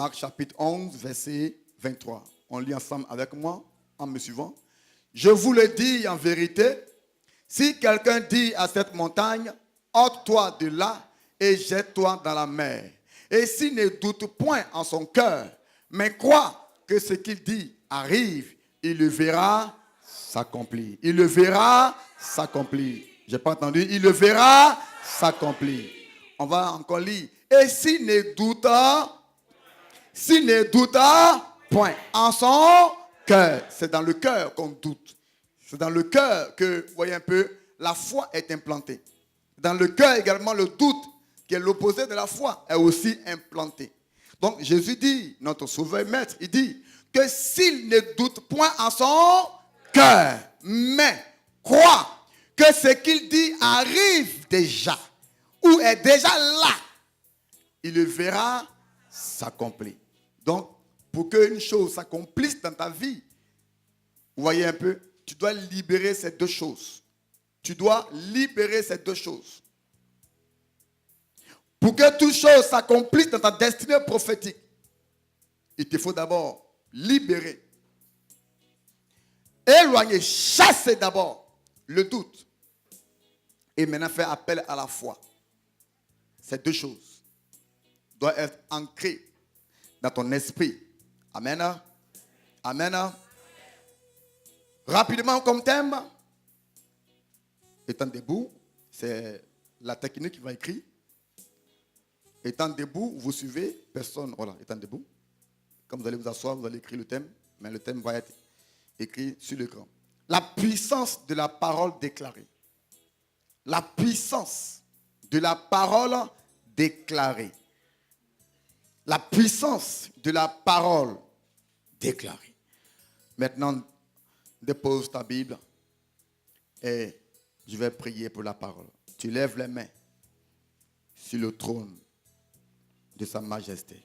Marc chapitre 11, verset 23. On lit ensemble avec moi, en me suivant. Je vous le dis en vérité, si quelqu'un dit à cette montagne, ôte-toi de là et jette-toi dans la mer. Et s'il ne doute point en son cœur, mais croit que ce qu'il dit arrive, il le verra s'accomplir. Il le verra s'accomplir. Je n'ai pas entendu. Il le verra s'accomplir. On va encore lire. Et s'il ne doute point en son cœur. C'est dans le cœur qu'on doute. C'est dans le cœur que, vous voyez un peu, la foi est implantée. Dans le cœur également, le doute, qui est l'opposé de la foi, est aussi implanté. Donc Jésus dit, notre sauveur maître, il dit que s'il ne doute point en son cœur, mais croit que ce qu'il dit arrive déjà, ou est déjà là, il le verra s'accomplir. Donc, pour qu'une chose s'accomplisse dans ta vie, vous voyez un peu, tu dois libérer ces deux choses. Tu dois libérer ces deux choses. Pour que toute chose s'accomplisse dans ta destinée prophétique, il te faut d'abord libérer, éloigner, chasser d'abord le doute et maintenant faire appel à la foi. Ces deux choses doivent être ancrées dans ton esprit. Amen. Amen. Rapidement comme thème, étant debout, c'est la technique qui va écrire. Étant debout, vous suivez, personne, voilà, étant debout. Quand vous allez vous asseoir, vous allez écrire le thème, mais le thème va être écrit sur l'écran. La puissance de la parole déclarée. La puissance de la parole déclarée. La puissance de la parole déclarée. Maintenant, dépose ta Bible et je vais prier pour la parole. Tu lèves les mains sur le trône de sa majesté.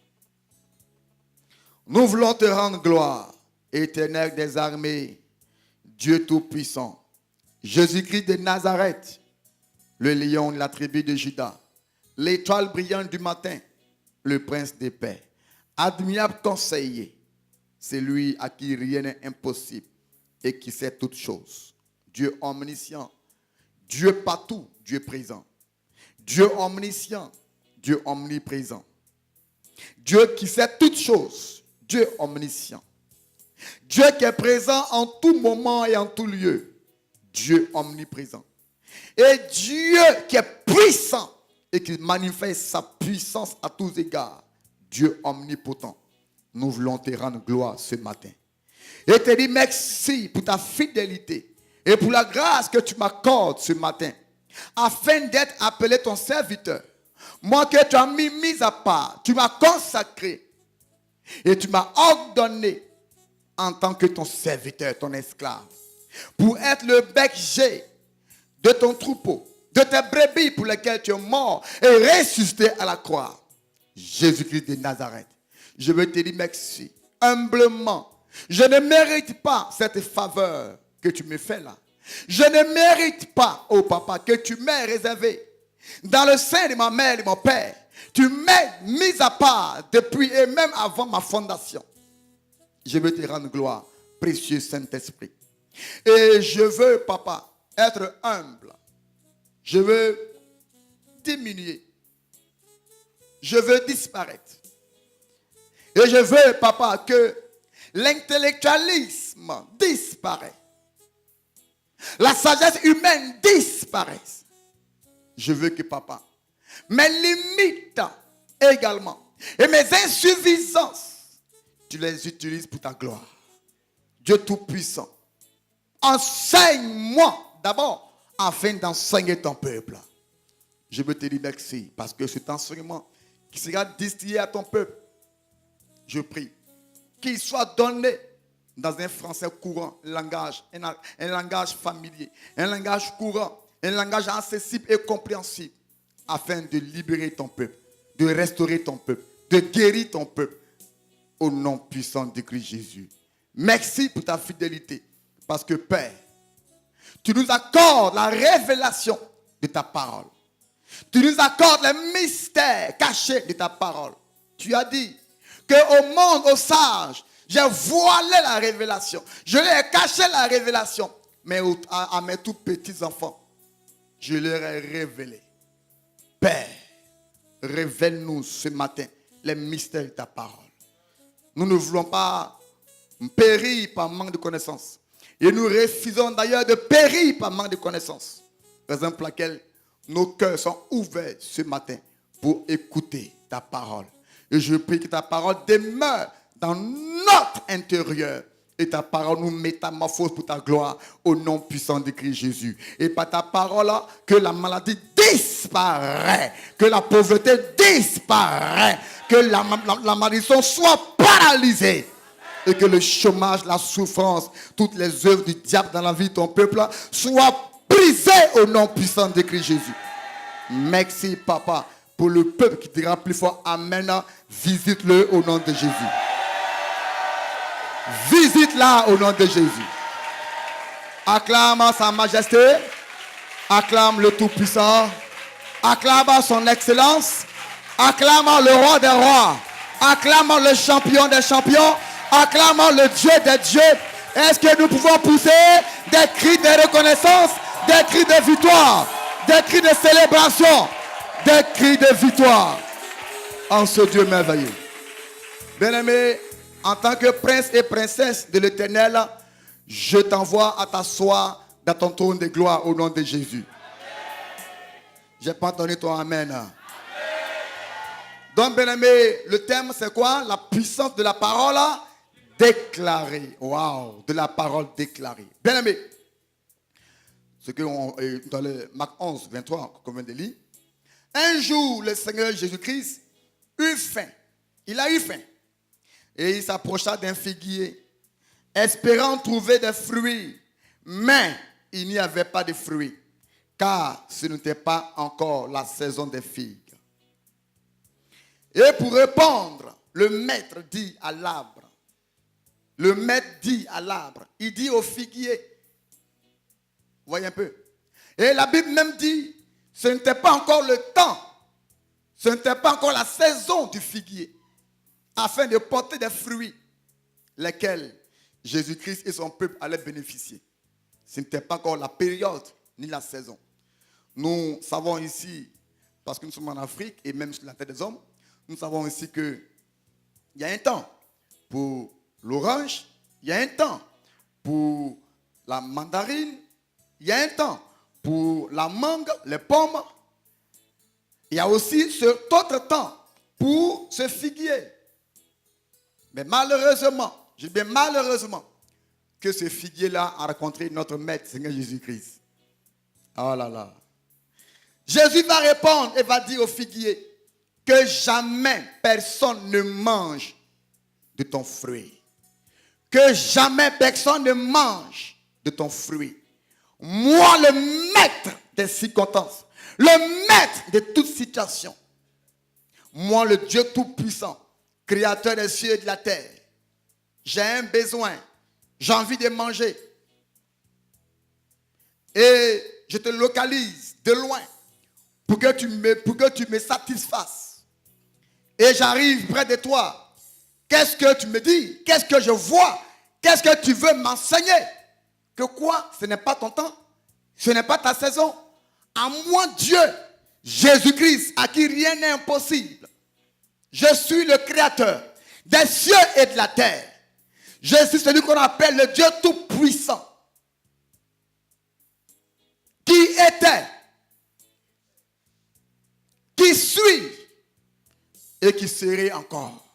Nous voulons te rendre gloire, éternel des armées, Dieu tout-puissant, Jésus-Christ de Nazareth, le lion de la tribu de Juda, l'étoile brillante du matin, le prince des paix, admirable conseiller, c'est lui à qui rien n'est impossible et qui sait toutes choses. Dieu omniscient, Dieu partout, Dieu présent. Dieu omniscient, Dieu omniprésent. Dieu qui sait toutes choses, Dieu omniscient. Dieu qui est présent en tout moment et en tout lieu, Dieu omniprésent. Et Dieu qui est puissant et qui manifeste sa puissance à tous égards, Dieu omnipotent. Nous voulons te rendre gloire ce matin. Et te dire merci pour ta fidélité et pour la grâce que tu m'accordes ce matin, afin d'être appelé ton serviteur. Moi que tu as mis à part, tu m'as consacré et tu m'as ordonné en tant que ton serviteur, ton esclave, pour être le berger de ton troupeau, de tes brebis pour lesquelles tu es mort et ressuscité à la croix. Jésus-Christ de Nazareth, je veux te dire merci, humblement. Je ne mérite pas cette faveur que tu me fais là. Je ne mérite pas, oh papa, que tu m'aies réservé dans le sein de ma mère et de mon père. Tu m'as mis à part depuis et même avant ma fondation. Je veux te rendre gloire, précieux Saint-Esprit. Et je veux, papa, être humble. Je veux diminuer. Je veux disparaître. Et je veux, papa, que l'intellectualisme disparaisse. La sagesse humaine disparaisse. Je veux que, papa, mes limites également et mes insuffisances, tu les utilises pour ta gloire. Dieu Tout-Puissant, enseigne-moi d'abord afin d'enseigner ton peuple. Je veux te dire merci parce que cet enseignement qui sera destiné à ton peuple, je prie qu'il soit donné dans un français courant, un langage familier, un langage courant, un langage accessible et compréhensible, afin de libérer ton peuple, de restaurer ton peuple, de guérir ton peuple, au nom puissant de Christ Jésus. Merci pour ta fidélité, parce que Père, tu nous accordes la révélation de ta parole. Tu nous accordes les mystères cachés de ta parole. Tu as dit qu'au monde, aux sages, j'ai voilé la révélation. Je leur ai caché la révélation. Mais à mes tout petits enfants, je leur ai révélé. Père, révèle-nous ce matin les mystères de ta parole. Nous ne voulons pas périr par manque de connaissances. Et nous refusons d'ailleurs de périr par manque de connaissances. Raison pour laquelle nos cœurs sont ouverts ce matin pour écouter ta parole. Et je prie que ta parole demeure dans notre intérieur. Et ta parole nous métamorphose pour ta gloire au nom puissant de Christ Jésus. Et par ta parole, que la maladie disparaît, que la pauvreté disparaît, que la malédiction soit paralysée. Et que le chômage, la souffrance, toutes les œuvres du diable dans la vie de ton peuple soient brisées au nom puissant de Christ Jésus. Merci, Papa, pour le peuple qui dira plus fort Amen. Visite-le au nom de Jésus. Visite-la au nom de Jésus. Acclame sa majesté. Acclame le Tout-Puissant. Acclame son excellence. Acclame le roi des rois. Acclame le champion des champions. Acclamons le Dieu des dieux. Est-ce que nous pouvons pousser des cris de reconnaissance, des cris de victoire, des cris de célébration, des cris de victoire en ce Dieu merveilleux? Bien-aimé, en tant que prince et princesse de l'Éternel, je t'envoie à t'asseoir dans ton trône de gloire au nom de Jésus. Je n'ai pas entendu ton amen. Donc, bien-aimé, le thème c'est quoi? La puissance de la parole déclarée. Waouh, de la parole déclarée. Bien-aimé, ce que dans le Marc 11, 23, qu'on vient de lire. Un jour, le Seigneur Jésus-Christ eut faim. Il a eu faim. Et il s'approcha d'un figuier, espérant trouver des fruits. Mais il n'y avait pas de fruits, car ce n'était pas encore la saison des figues. Et pour répondre, le maître dit à l'arbre. Le maître dit à l'arbre. Il dit au figuier. Vous voyez un peu. Et la Bible même dit, ce n'était pas encore le temps. Ce n'était pas encore la saison du figuier. Afin de porter des fruits, lesquels Jésus-Christ et son peuple allaient bénéficier. Ce n'était pas encore la période ni la saison. Nous savons ici, parce que nous sommes en Afrique et même sur la terre des hommes, nous savons ici qu'il y a un temps pour l'orange, il y a un temps pour la mandarine, il y a un temps pour la mangue, les pommes. Il y a aussi cet autre temps pour ce figuier. Mais malheureusement, je dis bien malheureusement, que ce figuier-là a rencontré notre maître, Seigneur Jésus-Christ. Oh là là. Jésus va répondre et va dire au figuier que jamais personne ne mange de ton fruit. Que jamais personne ne mange de ton fruit. Moi, le maître des circonstances, le maître de toute situation, moi, le Dieu Tout-Puissant, Créateur des cieux et de la terre, j'ai un besoin, j'ai envie de manger. Et je te localise de loin pour que tu me satisfasses. Et j'arrive près de toi. Qu'est-ce que tu me dis? Qu'est-ce que je vois? Qu'est-ce que tu veux m'enseigner? Que quoi? Ce n'est pas ton temps. Ce n'est pas ta saison. À moi, Dieu, Jésus-Christ, à qui rien n'est impossible. Je suis le créateur des cieux et de la terre. Je suis celui qu'on appelle le Dieu Tout-Puissant. Qui était, qui suit et qui serait encore.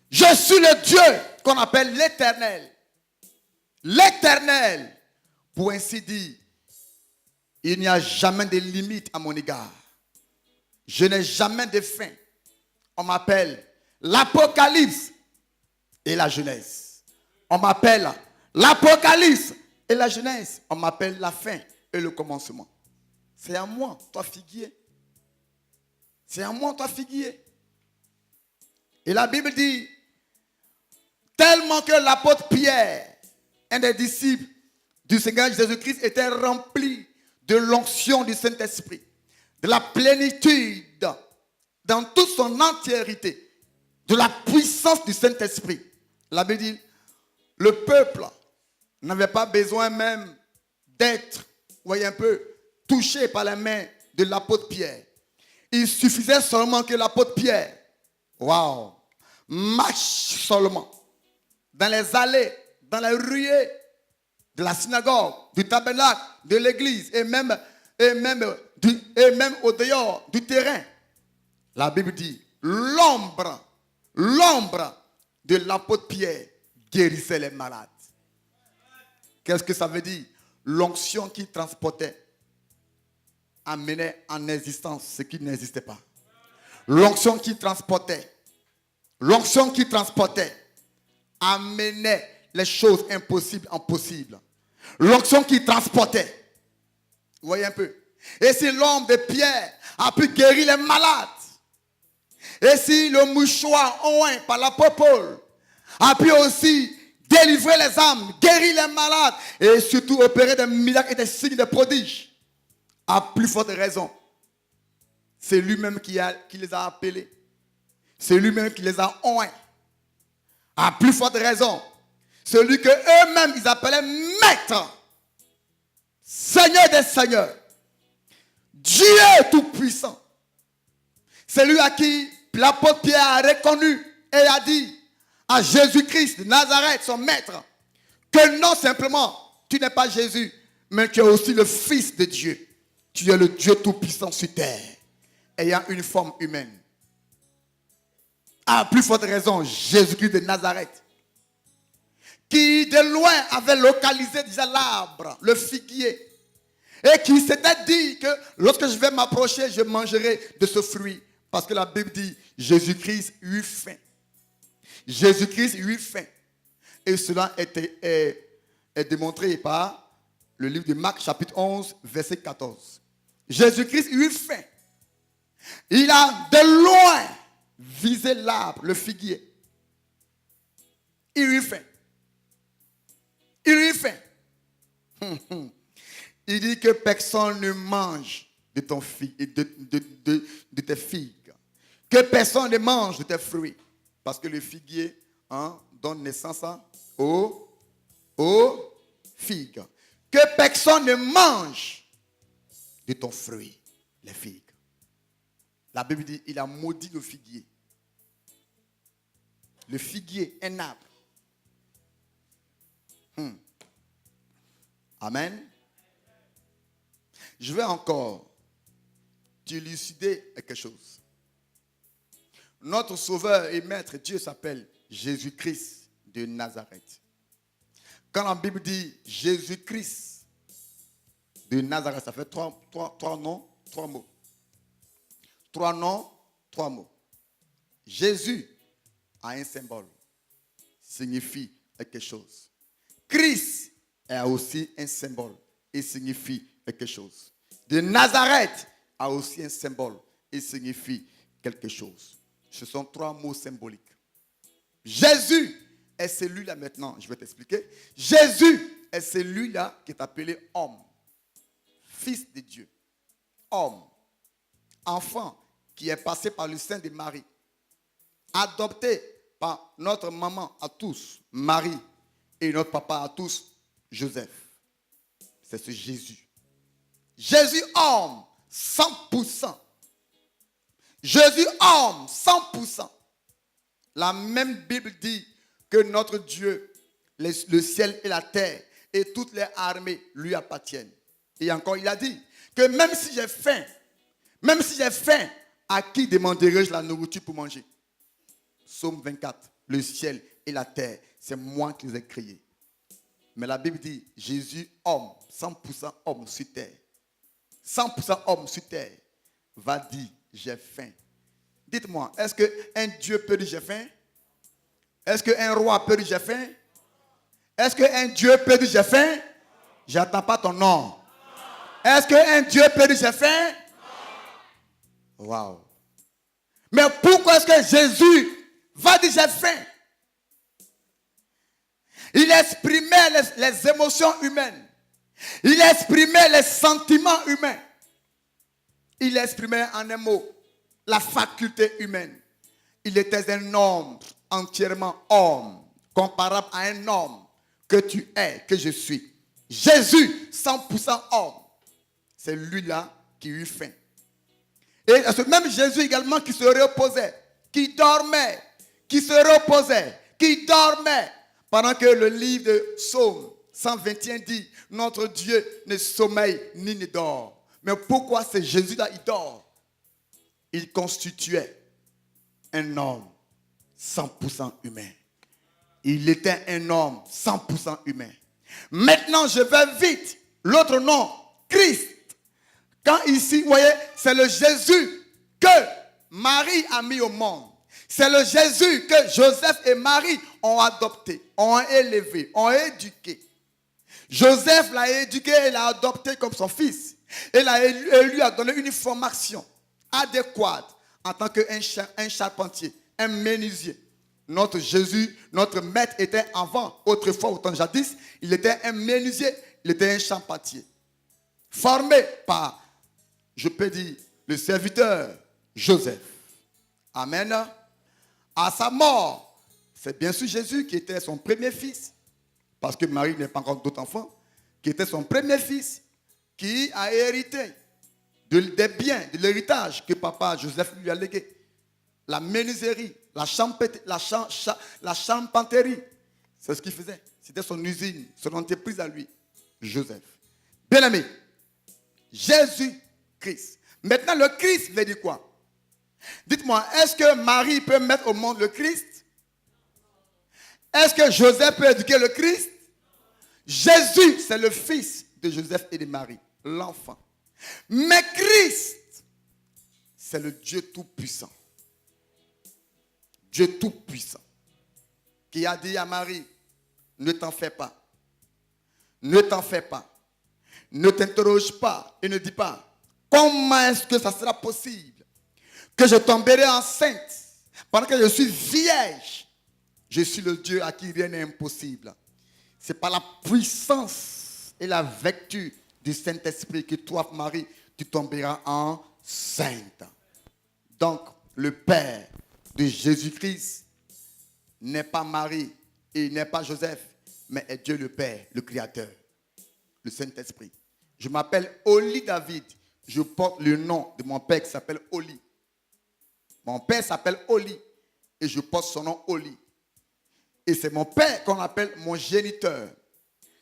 Je suis le Dieu qu'on appelle l'Éternel. L'Éternel, pour ainsi dire, il n'y a jamais de limite à mon égard. Je n'ai jamais de fin. On m'appelle l'Apocalypse et la Genèse. On m'appelle l'Apocalypse et la Genèse. On m'appelle la fin et le commencement. C'est à moi, toi figuier. C'est à moi, toi figuier. Et la Bible dit, tellement que l'apôtre Pierre, un des disciples du Seigneur Jésus-Christ, était rempli de l'onction du Saint-Esprit, de la plénitude dans toute son entièreté. de la puissance du Saint-Esprit. La Bible dit, le peuple n'avait pas besoin même d'être, voyez un peu, touché par la main de l'apôtre Pierre. Il suffisait seulement que l'apôtre Pierre, marche seulement dans les allées, dans les ruées de la synagogue, du tabernacle, de l'église et même au dehors du terrain. La Bible dit, l'ombre de l'apôtre Pierre guérissait les malades. Qu'est-ce que ça veut dire? L'onction qui transportait amenait en existence ce qui n'existait pas. L'onction qui transportait amenait les choses impossibles en possibles. L'onction qui transportait. Vous voyez un peu. Et si l'homme de Pierre a pu guérir les malades, et si le mouchoir oint par l'apôtre Paul a pu aussi délivrer les âmes, guérir les malades, et surtout opérer des miracles et des signes de prodiges, à plus forte raison, c'est lui-même qui les a appelés. C'est lui-même qui les a oints. À plus forte raison, celui que eux-mêmes ils appelaient Maître, Seigneur des Seigneurs, Dieu tout-puissant. C'est lui à qui l'apôtre Pierre a reconnu et a dit à Jésus-Christ de Nazareth, son Maître, que non simplement tu n'es pas Jésus, mais tu es aussi le Fils de Dieu. Tu es le Dieu tout-puissant sur terre, ayant une forme humaine. À plus forte raison, Jésus-Christ de Nazareth, qui de loin avait localisé déjà l'arbre, le figuier, et qui s'était dit que lorsque je vais m'approcher, je mangerai de ce fruit. Parce que la Bible dit, Jésus-Christ eut faim. Jésus-Christ eut faim. Et cela est démontré par le livre de Marc, chapitre 11, verset 14. Jésus-Christ eut faim. Il a de loin visé l'arbre, le figuier. Il eut faim. Il eut faim. Il dit que personne ne mange de ton de tes figues. Que personne ne mange de tes fruits. Parce que le figuier donne naissance aux figues. Que personne ne mange de ton fruit, les figues. La Bible dit, il a maudit le figuier. Le figuier, un arbre. Amen. Je vais encore t'élucider quelque chose. Notre sauveur et maître Dieu s'appelle Jésus-Christ de Nazareth. Quand la Bible dit Jésus-Christ de Nazareth, ça fait trois noms, trois mots. Trois noms, trois mots. Jésus a un symbole, signifie quelque chose. Christ a aussi un symbole et signifie quelque chose. De Nazareth a aussi un symbole et signifie quelque chose. Ce sont trois mots symboliques. Jésus est celui-là maintenant, je vais t'expliquer. Jésus est celui-là qui est appelé homme, fils de Dieu, homme, enfant qui est passé par le sein de Marie, adopté par notre maman à tous, Marie, et notre papa à tous, Joseph. C'est ce Jésus. Jésus homme, 100%. Jésus homme, 100%. La même Bible dit que notre Dieu, le ciel et la terre et toutes les armées lui appartiennent. Et encore, il a dit que même si j'ai faim, à qui demanderai-je la nourriture pour manger? Psaume 24, le ciel et la terre, c'est moi qui les ai créés. Mais la Bible dit, Jésus, homme, 100% homme sur terre, 100% homme sur terre, va dire, j'ai faim. Dites-moi, est-ce qu'un Dieu peut dire j'ai faim? Est-ce qu'un roi peut dire j'ai faim? Est-ce qu'un Dieu peut dire j'ai faim? J'attends pas ton nom. Est-ce qu'un Dieu peut dire j'ai faim? Waouh. Mais pourquoi est-ce que Jésus va dire j'ai faim? Il exprimait les émotions humaines. Il exprimait les sentiments humains. Il exprimait en un mot la faculté humaine. Il était un homme, entièrement homme, comparable à un homme que tu es, que je suis. Jésus, 100% homme. C'est lui-là qui eut faim. Et ce même Jésus également qui se reposait, qui dormait, qui se reposait, qui dormait. Pendant que le livre de Psaume 121 dit, notre Dieu ne sommeille ni ne dort. Mais pourquoi c'est Jésus-là, il dort? Il constituait un homme 100% humain. Il était un homme 100% humain. Maintenant, je vais vite. L'autre nom, Christ. Quand ici, vous voyez, c'est le Jésus que Marie a mis au monde. C'est le Jésus que Joseph et Marie ont adopté, ont élevé, ont éduqué. Joseph l'a éduqué et l'a adopté comme son fils. Et lui a donné une formation adéquate en tant qu'un charpentier, un menuisier. Notre Jésus, notre maître était avant, autrefois, au temps jadis, il était un menuisier, il était un charpentier. Formé par, je peux dire, le serviteur Joseph. Amen. À sa mort, c'est bien sûr Jésus qui était son premier fils, parce que Marie n'a pas encore d'autres enfants, qui était son premier fils, qui a hérité des biens, de l'héritage que papa Joseph lui a légué. La menuiserie, la charpenterie, c'est ce qu'il faisait. C'était son usine, son entreprise à lui, Joseph. Bien aimé, Jésus-Christ. Maintenant, le Christ veut dire quoi? Dites-moi, est-ce que Marie peut mettre au monde le Christ? Est-ce que Joseph peut éduquer le Christ? Jésus, c'est le fils de Joseph et de Marie, l'enfant. Mais Christ, c'est le Dieu Tout-Puissant. Dieu Tout-Puissant. Qui a dit à Marie, ne t'en fais pas. Ne t'en fais pas. Ne t'interroge pas et ne dis pas, comment est-ce que ça sera possible que je tomberai enceinte pendant que je suis vierge? Je suis le Dieu à qui rien n'est impossible. C'est par la puissance et la vertu du Saint-Esprit que toi, Marie, tu tomberas enceinte. Donc, le Père de Jésus-Christ n'est pas Marie et n'est pas Joseph, mais est Dieu le Père, le Créateur, le Saint-Esprit. Je m'appelle Oli David. Je porte le nom de mon père qui s'appelle Oli. Mon père s'appelle Oli et je porte son nom Oli. Et c'est mon père qu'on appelle mon géniteur.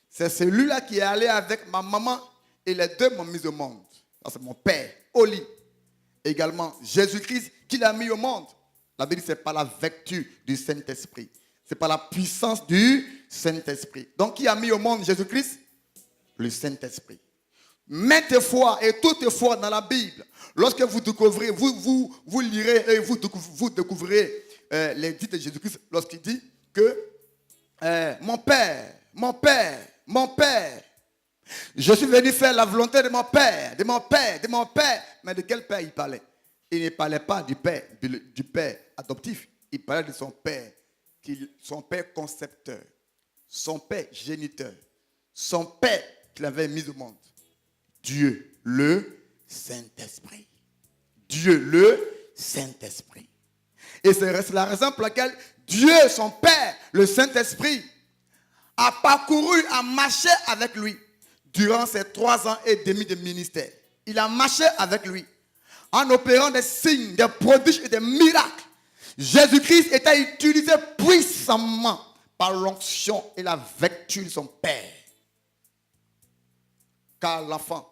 C'est celui-là qui est allé avec ma maman et les deux m'ont mis au monde. C'est mon père, Oli. Également, Jésus-Christ qui l'a mis au monde. La Bible dit c'est par la vertu du Saint-Esprit. C'est par la puissance du Saint-Esprit. Donc, qui a mis au monde Jésus-Christ? Le Saint-Esprit. Maintes fois et toutes fois dans la Bible, lorsque vous découvrez, vous lirez et vous découvrirez les dits de Jésus-Christ lorsqu'il dit que mon Père, je suis venu faire la volonté de mon Père, de mon Père, de mon Père. Mais de quel Père il parlait? Il ne parlait pas du Père adoptif. Il parlait de son Père, son Père concepteur, son Père géniteur, son Père qu'il avait mis au monde. Dieu, le Saint-Esprit. Dieu, le Saint-Esprit. Et c'est la raison pour laquelle Dieu, son Père, le Saint-Esprit, a parcouru, a marché avec lui durant ces 3 ans et demi de ministère. Il a marché avec lui en opérant des signes, des prodiges et des miracles. Jésus-Christ était utilisé puissamment par l'onction et la vertu de son Père. Car l'enfant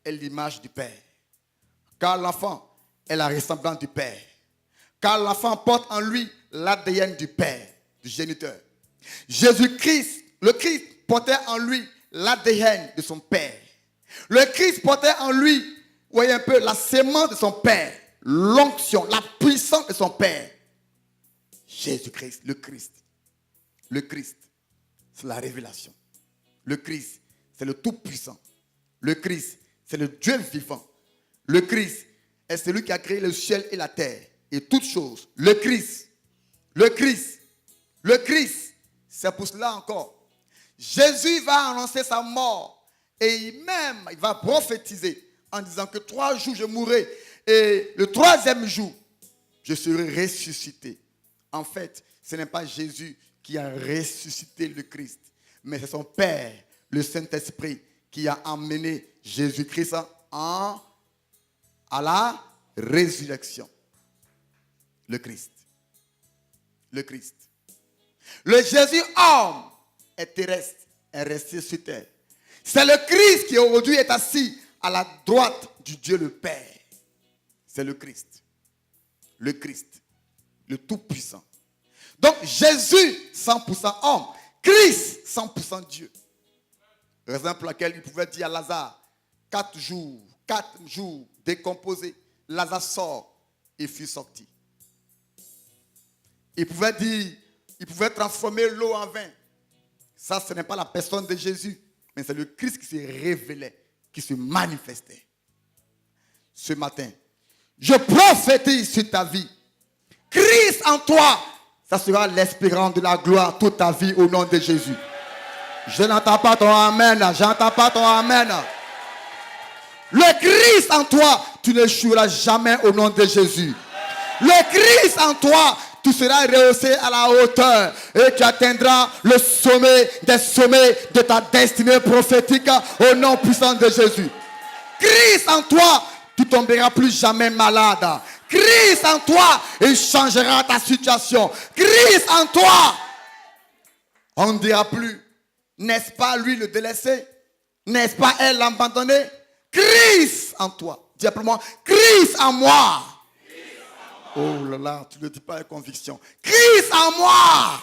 est l'image du Père. Car l'enfant est la ressemblance du Père. Car l'enfant porte en lui l'ADN du Père, du géniteur. Jésus-Christ, le Christ portait en lui l'ADN de son Père. Le Christ portait en lui, vous voyez un peu, la sémence de son Père, l'onction, la puissance de son Père. Jésus-Christ, le Christ. Le Christ, c'est la révélation. Le Christ, c'est le Tout-Puissant. Le Christ, c'est le Dieu vivant. Le Christ est celui qui a créé le ciel et la terre et toutes choses. Le Christ, le Christ, le Christ. C'est pour cela encore. Jésus va annoncer sa mort et il va prophétiser en disant que 3 jours je mourrai et le 3e jour je serai ressuscité. En fait, ce n'est pas Jésus qui a ressuscité le Christ, mais c'est son Père, le Saint-Esprit, qui a emmené Jésus-Christ à la résurrection. Le Christ. Le Christ. Le Jésus homme est terrestre, est resté sur terre. C'est le Christ qui aujourd'hui est assis à la droite du Dieu le Père. C'est le Christ. Le Christ. Le Tout-Puissant. Donc Jésus, 100% homme. Christ, 100% Dieu. Raison pour laquelle il pouvait dire à Lazare, 4 jours décomposé, Lazare sort et fut sorti. Il pouvait dire, il pouvait transformer l'eau en vin. Ça, ce n'est pas la personne de Jésus, mais c'est le Christ qui se révélait, qui se manifestait. Ce matin, je prophétise sur ta vie. Christ en toi, ça sera l'espérance de la gloire toute ta vie au nom de Jésus. Je n'entends pas ton amen, j'entends pas ton amen. Le Christ en toi, tu n'échoueras jamais au nom de Jésus. Le Christ en toi, tu seras rehaussé à la hauteur et tu atteindras le sommet des sommets de ta destinée prophétique au nom puissant de Jésus. Christ en toi, tu ne tomberas plus jamais malade. Christ en toi, il changera ta situation. Christ en toi, on ne dira plus, n'est-ce pas lui le délaissé? N'est-ce pas elle l'abandonnée? Christ en toi. Dis après moi, Christ en moi. Oh là là, tu ne le dis pas avec conviction. Christ en moi.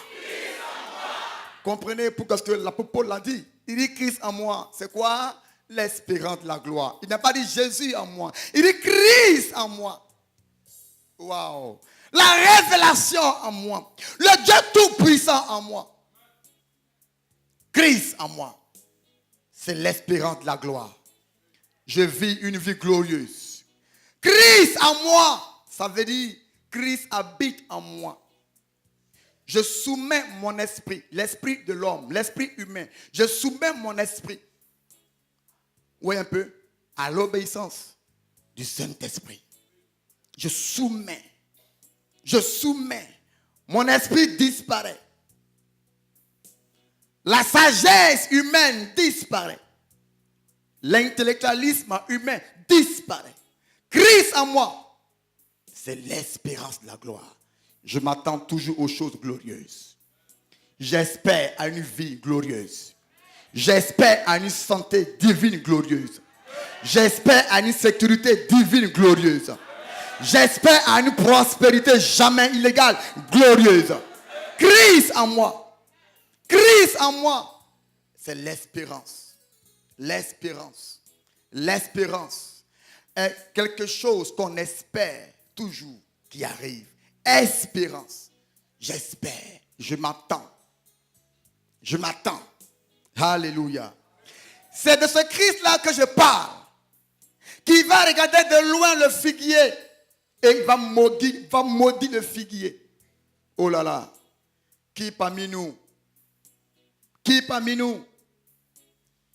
Comprenez pourquoi ce que l'apôtre Paul l'a dit. Il dit Christ en moi. C'est quoi? L'espérance de la gloire. Il n'a pas dit Jésus en moi. Il dit Christ en moi. Waouh. La révélation en moi. Le Dieu tout-puissant en moi. Christ en moi. C'est l'espérance de la gloire. Je vis une vie glorieuse. Christ en moi. Ça veut dire Christ habite en moi. Je soumets mon esprit, l'esprit de l'homme, l'esprit humain. Je soumets mon esprit. Oui, un peu. À l'obéissance du Saint-Esprit. Je soumets. Je soumets. Mon esprit disparaît. La sagesse humaine disparaît. L'intellectualisme humain disparaît. Christ en moi, c'est l'espérance de la gloire. Je m'attends toujours aux choses glorieuses. J'espère à une vie glorieuse. J'espère à une santé divine glorieuse. J'espère à une sécurité divine glorieuse. J'espère à une prospérité jamais illégale glorieuse. Christ en moi. Christ en moi. C'est l'espérance. L'espérance. L'espérance est quelque chose qu'on espère toujours qui arrive. Espérance. J'espère. Je m'attends. Je m'attends. Alléluia. C'est de ce Christ-là que je parle. Qui va regarder de loin le figuier. Et il va maudire le figuier. Oh là là. Qui parmi nous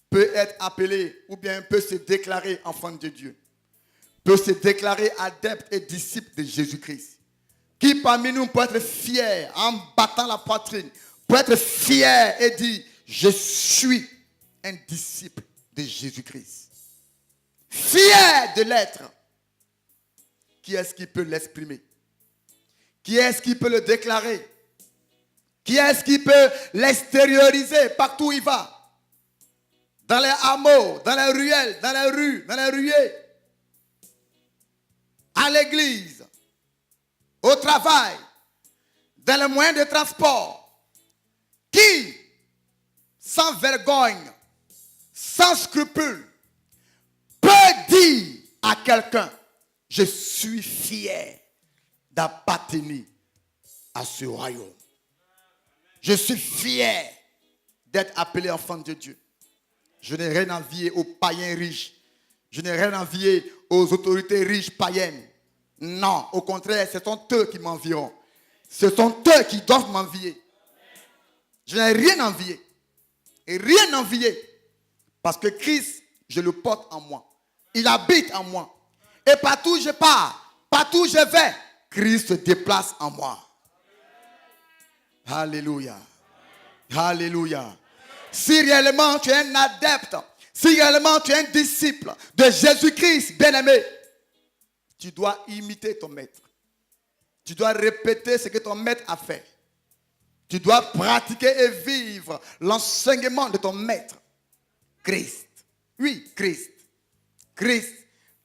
peut être appelé ou bien peut se déclarer enfant de Dieu? Peut se déclarer adepte et disciple de Jésus-Christ? Qui parmi nous peut être fier en battant la poitrine? Peut être fier et dire, je suis un disciple de Jésus-Christ. Fier de l'être. Qui est-ce qui peut l'exprimer? Qui est-ce qui peut le déclarer? Qui est-ce qui peut l'extérioriser partout où il va? Dans les hameaux, dans les ruelles, dans les rues, dans les ruées. À l'église, au travail, dans les moyens de transport. Qui, sans vergogne, sans scrupule, peut dire à quelqu'un, je suis fier d'appartenir à ce royaume. Je suis fier d'être appelé enfant de Dieu. Je n'ai rien à envier aux païens riches. Je n'ai rien à envier aux autorités riches païennes. Non, au contraire, ce sont eux qui m'envieront. Ce sont eux qui doivent m'envier. Je n'ai rien à envier. Et rien à envier. Parce que Christ, je le porte en moi. Il habite en moi. Et partout où je pars, partout où je vais, Christ se déplace en moi. Alléluia. Alléluia. Si réellement tu es un adepte, si réellement tu es un disciple de Jésus-Christ, bien-aimé, tu dois imiter ton maître. Tu dois répéter ce que ton maître a fait. Tu dois pratiquer et vivre l'enseignement de ton maître. Christ. Oui, Christ. Christ.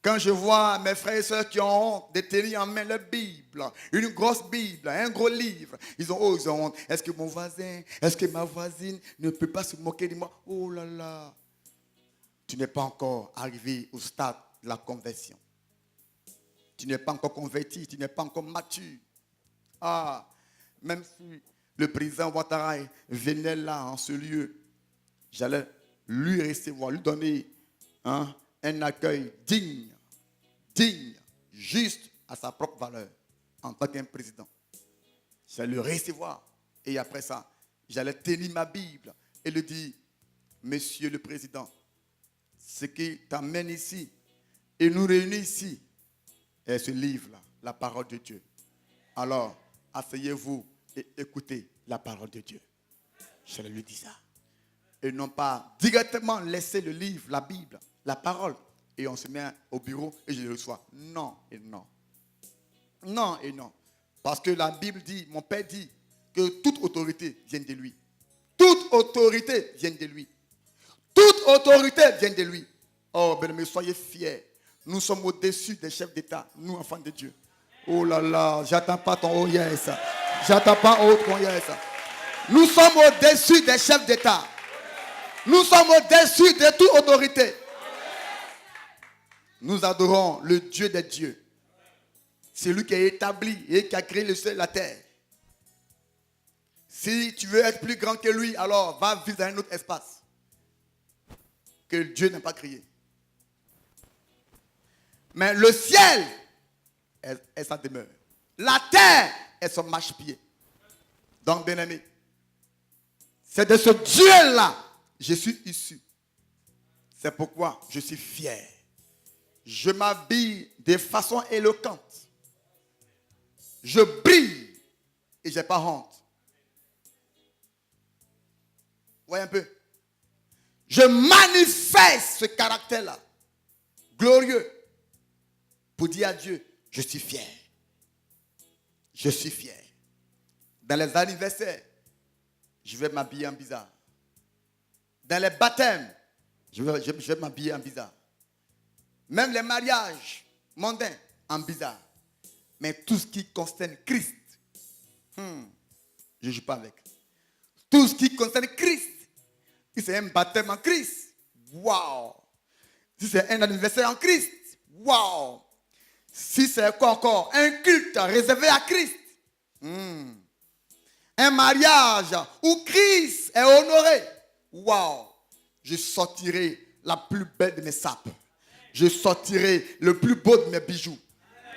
Quand je vois mes frères et sœurs qui ont honte de tenir en main la Bible, une grosse Bible, un gros livre, ils ont honte. Est-ce que mon voisin, est-ce que ma voisine ne peut pas se moquer de moi? Oh là là. Tu n'es pas encore arrivé au stade de la conversion. Tu n'es pas encore converti, tu n'es pas encore mature. Ah, même si le président Ouattara venait là, en ce lieu, j'allais lui recevoir, lui donner un accueil digne, juste à sa propre valeur, en tant qu'un président. J'allais le recevoir. Et après ça, j'allais tenir ma Bible et lui dire, Monsieur le Président, ce qui t'amène ici et nous réunit ici est ce livre-là, la parole de Dieu. Alors, asseyez-vous et écoutez la parole de Dieu. Je lui dis ça. Et non pas directement laisser le livre, la Bible, la parole, et on se met au bureau et je le reçois. Non et non. Non et non. Parce que la Bible dit, mon Père dit, que toute autorité vient de lui. Toute autorité vient de lui. Toute autorité vient de lui. Oh, bien-aimés, soyez fiers. Nous sommes au-dessus des chefs d'État, nous, enfants de Dieu. Oh là là, j'attends pas ton oh yes. J'attends pas ton yes. Nous sommes au-dessus des chefs d'État. Nous sommes au-dessus de toute autorité. Nous adorons le Dieu des dieux. C'est lui qui a établi et qui a créé le ciel et la terre. Si tu veux être plus grand que lui, alors va vivre dans un autre espace que Dieu n'a pas créé. Mais le ciel est sa demeure. La terre est son marchepied. Donc, bien-aimé, c'est de ce Dieu-là que je suis issu. C'est pourquoi je suis fier. Je m'habille de façon éloquente. Je brille et je n'ai pas honte. Voyez un peu. Je manifeste ce caractère-là, glorieux, pour dire à Dieu, je suis fier. Je suis fier. Dans les anniversaires, je vais m'habiller en bizarre. Dans les baptêmes, je vais m'habiller en bizarre. Même les mariages mondains, en bizarre. Mais tout ce qui concerne Christ, je ne joue pas avec. Tout ce qui concerne Christ, si c'est un baptême en Christ, waouh. Si c'est un anniversaire en Christ, waouh. Si c'est quoi encore? Un culte réservé à Christ. Un mariage où Christ est honoré. Waouh. Je sortirai la plus belle de mes sapes. Je sortirai le plus beau de mes bijoux.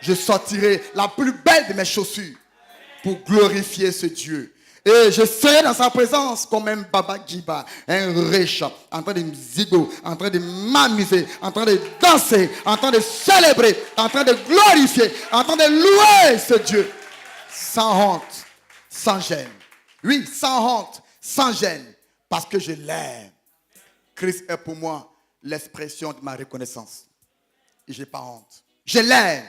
Je sortirai la plus belle de mes chaussures pour glorifier ce Dieu. Et je serai dans sa présence comme un Baba Djiba, un riche, en train de me zigo, en train de m'amuser, en train de danser, en train de célébrer, en train de glorifier, en train de louer ce Dieu. Sans honte, sans gêne. Oui, sans honte, sans gêne, parce que je l'aime. Christ est pour moi l'expression de ma reconnaissance. Et je n'ai pas honte. Je l'aime.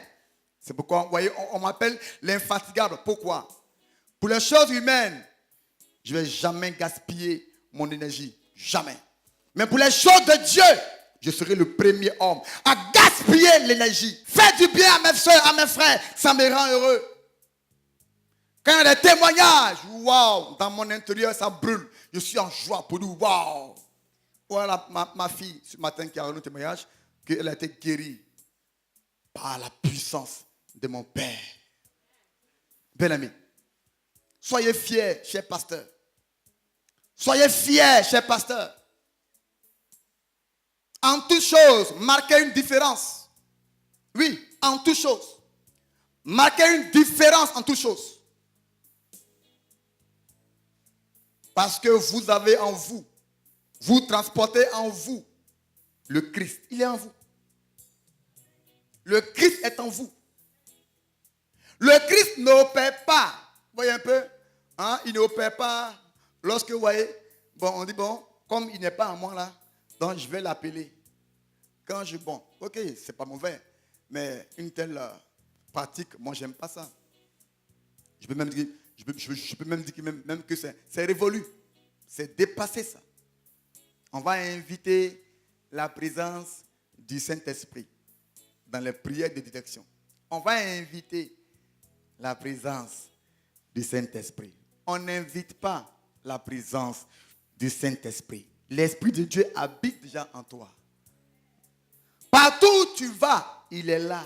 C'est pourquoi, vous voyez, on m'appelle l'infatigable. Pourquoi? Pour les choses humaines, je ne vais jamais gaspiller mon énergie. Jamais. Mais pour les choses de Dieu, je serai le premier homme à gaspiller l'énergie. Faire du bien à mes soeurs, à mes frères, ça me rend heureux. Quand il y a des témoignages, waouh, dans mon intérieur, ça brûle. Je suis en joie pour nous, waouh. Voilà ma fille, ce matin, qui a rendu le témoignage, qu'elle a été guérie par la puissance de mon Père. Bien-aimé, soyez fiers, cher pasteur. Soyez fiers, cher pasteur. En toute chose, marquez une différence. Oui, en toute chose. Marquez une différence en toute chose. Parce que vous avez en vous, vous transportez en vous le Christ. Il est en vous. Le Christ est en vous. Le Christ n'opère pas. Vous voyez un peu? Hein? Il n'opère pas. Lorsque vous voyez, bon, on dit, bon, comme il n'est pas en moi là, donc je vais l'appeler. Quand je, bon, ok, c'est pas mauvais, mais une telle pratique, moi, j'aime pas ça. Je peux même dire, je peux même dire que, même que c'est révolu. C'est dépassé ça. On va inviter la présence du Saint-Esprit dans les prières de détection. On va inviter la présence du Saint-Esprit. On n'invite pas la présence du Saint-Esprit. L'Esprit de Dieu habite déjà en toi. Partout où tu vas, il est là.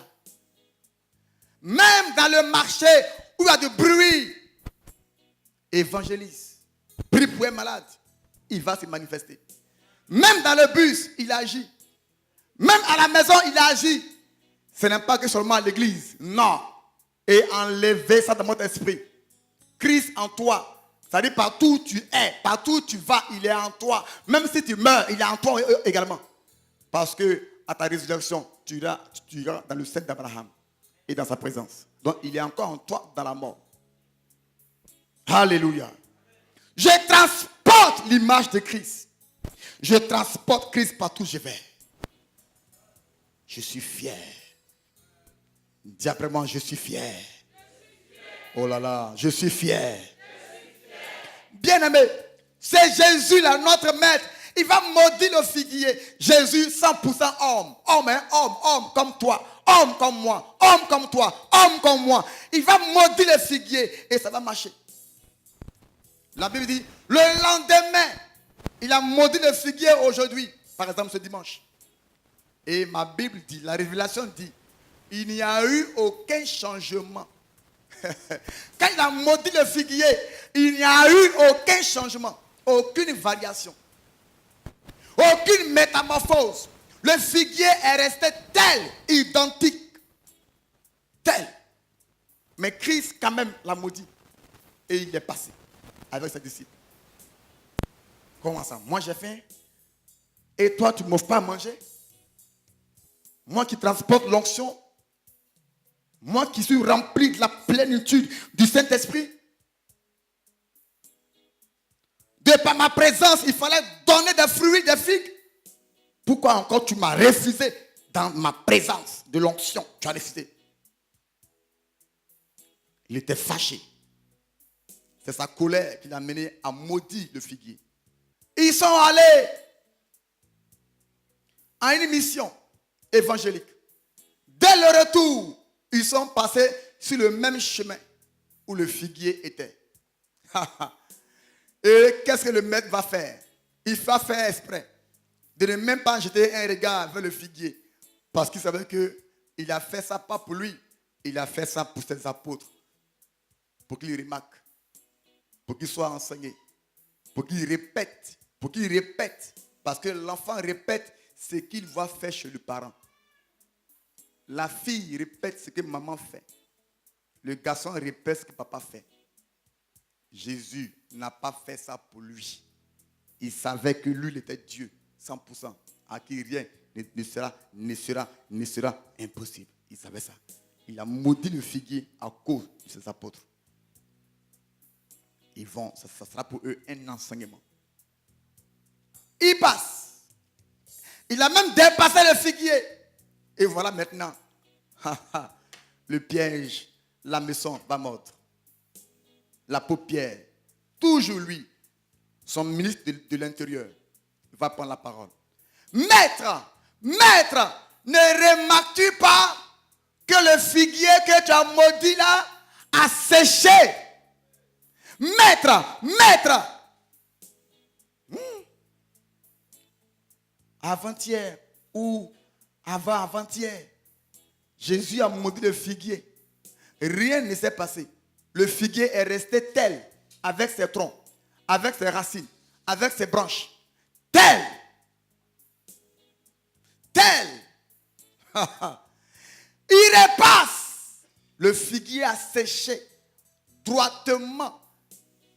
Même dans le marché où il y a du bruit, évangélise. Prie pour un malade, il va se manifester. Même dans le bus, il agit. Même à la maison, il agit. Ce n'est pas que seulement à l'église. Non. Et enlever ça dans votre esprit. Christ en toi. C'est-à-dire partout où tu es, partout où tu vas, il est en toi. Même si tu meurs, il est en toi également. Parce que à ta résurrection, tu iras dans le sein d'Abraham et dans sa présence. Donc il est encore en toi dans la mort. Alléluia. Je transporte l'image de Christ. Je transporte Christ partout où je vais. Je suis fier. Dis après moi, je suis fier. Oh là là, je suis fier. Bien-aimé, c'est Jésus là, notre maître. Il va maudire le figuier. Jésus, 100% homme. Homme, hein, homme comme toi. Homme comme moi. Homme comme toi. Homme comme moi. Il va maudire le figuier et ça va marcher. La Bible dit, le lendemain, il a maudit le figuier aujourd'hui. Par exemple, ce dimanche. Et ma Bible dit, la révélation dit, il n'y a eu aucun changement. Quand il a maudit le figuier, il n'y a eu aucun changement, aucune variation, aucune métamorphose. Le figuier est resté tel, identique, tel. Mais Christ quand même l'a maudit. Et il est passé avec ses disciples. Comment ça? Moi j'ai faim. Et toi tu ne m'offres pas à manger? Moi qui transporte l'onction. Moi qui suis rempli de la plénitude du Saint-Esprit. De par ma présence, il fallait donner des fruits, des figues. Pourquoi encore tu m'as refusé dans ma présence de l'onction? Tu as refusé. Il était fâché. C'est sa colère qui l'a mené à maudire le figuier. Ils sont allés à une mission évangélique. Dès le retour, ils sont passés sur le même chemin où le figuier était. Et qu'est-ce que le maître va faire? Il va faire exprès de ne même pas jeter un regard vers le figuier. Parce qu'il savait qu'il a fait ça pas pour lui. Il a fait ça pour ses apôtres. Pour qu'ils remarquent. Pour qu'ils soient enseignés. Pour qu'ils répètent. Pour qu'ils répètent. Parce que l'enfant répète ce qu'il voit faire chez le parent. La fille répète ce que maman fait. Le garçon répète ce que papa fait. Jésus n'a pas fait ça pour lui. Il savait que lui, il était Dieu, 100%, à qui rien ne sera impossible. Il savait ça. Il a maudit le figuier à cause de ses apôtres. Ça sera pour eux un enseignement. Il passe. Il a même dépassé le figuier. Et voilà maintenant, le piège, la maison va mordre. La paupière, toujours lui, son ministre de l'Intérieur, va prendre la parole. Maître, ne remarques-tu pas que le figuier que tu as maudit là a séché? Maître. Avant-hier ou avant-hier, Jésus a maudit le figuier. Rien ne s'est passé. Le figuier est resté tel, avec ses troncs, avec ses racines, avec ses branches. Tel. Il repasse. Le figuier a séché droitement,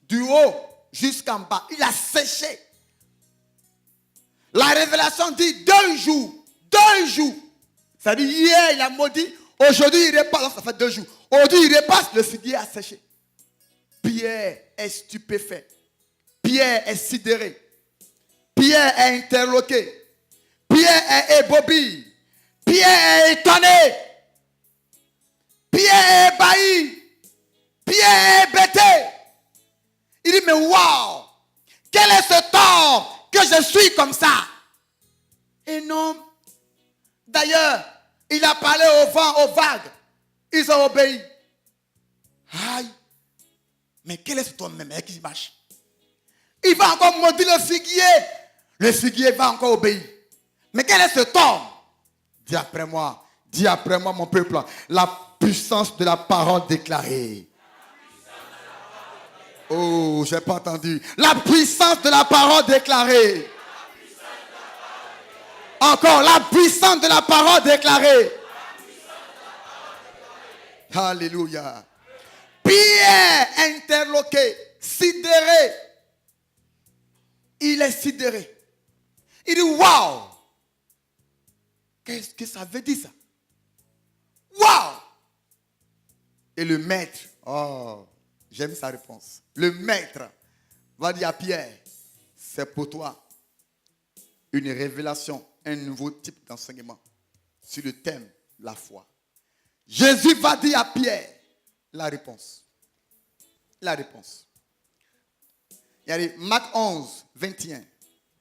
du haut jusqu'en bas. Il a séché. La révélation dit 2 jours. 2 jours. Ça dit hier il a maudit, Aujourd'hui, il repasse, ça fait 2 jours. Aujourd'hui, il repasse, le figuier a séché. Pierre est stupéfait. Pierre est sidéré. Pierre est interloqué. Pierre est ébobie. Pierre est étonné. Pierre est ébahi. Pierre est bêté. Il dit, mais waouh, quel est ce temps que je suis comme ça? Et non. D'ailleurs, il a parlé au vent, aux vagues. Ils ont obéi. Aïe. Mais quel est ce temps même qui marche? Il va encore maudire le figuier. Le figuier va encore obéir. Mais quel est ce temps? Dis après moi, mon peuple, la puissance de la parole déclarée. Oh, je n'ai pas entendu. La puissance de la parole déclarée. Encore, la puissance de la parole déclarée. Alléluia. Pierre interloqué, sidéré. Il est sidéré. Il dit, waouh. Qu'est-ce que ça veut dire ça? Waouh. Et le maître, oh, j'aime sa réponse. Le maître va dire à Pierre, c'est pour toi une révélation, un nouveau type d'enseignement sur le thème de la foi. Jésus va dire à Pierre la réponse. La réponse. Il y a Marc 11, 21.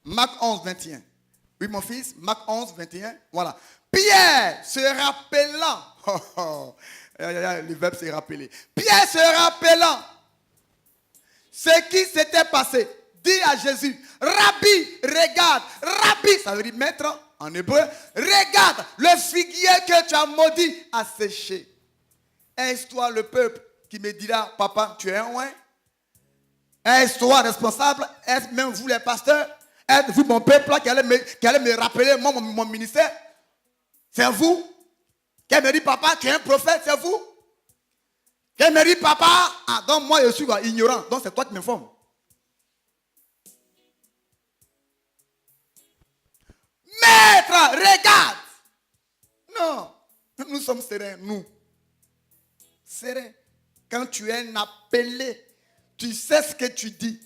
Marc 11, 21. Oui, mon fils, Marc 11, 21. Voilà. Pierre se rappelant. Le verbe s'est rappelé. Pierre se rappelant ce qui s'était passé, dit à Jésus, Rabbi, regarde. Rabbi, ça veut dire maître en hébreu. Regarde, le figuier que tu as maudit a séché. Est-ce toi le peuple qui me dira, papa, tu es un ouin? Est-ce toi responsable? Est-ce même vous les pasteurs? Êtes-vous mon peuple qui allait me rappeler moi, mon ministère? C'est vous? Qui me dit, papa, tu es un prophète, c'est vous? Qui me dit, papa, ah, donc moi je suis ignorant, donc c'est toi qui m'informes. Maître, regarde. Non, nous sommes sereins, nous. Sereins. Quand tu es appelé, tu sais ce que tu dis.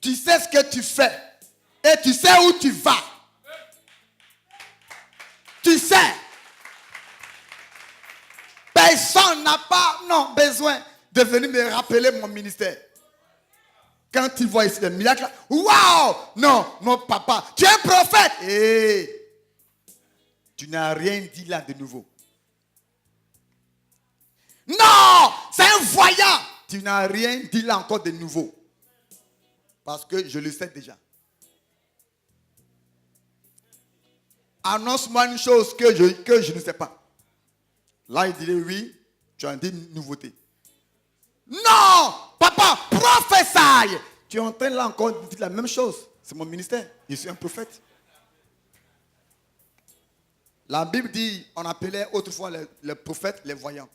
Tu sais ce que tu fais. Et tu sais où tu vas. Tu sais. Personne n'a pas besoin de venir me rappeler mon ministère. Quand tu vois ici le miracle, waouh! Non, papa, tu es un prophète. Et tu n'as rien dit là de nouveau. Non, c'est un voyant. Tu n'as rien dit là encore de nouveau. Parce que je le sais déjà. Annonce-moi une chose que je ne sais pas. Là, il dirait oui, tu as dit une nouveauté. Non, papa, prophétie. Tu es en train là encore de dire la même chose. C'est mon ministère. Je suis un prophète. La Bible dit, on appelait autrefois les prophètes les voyants.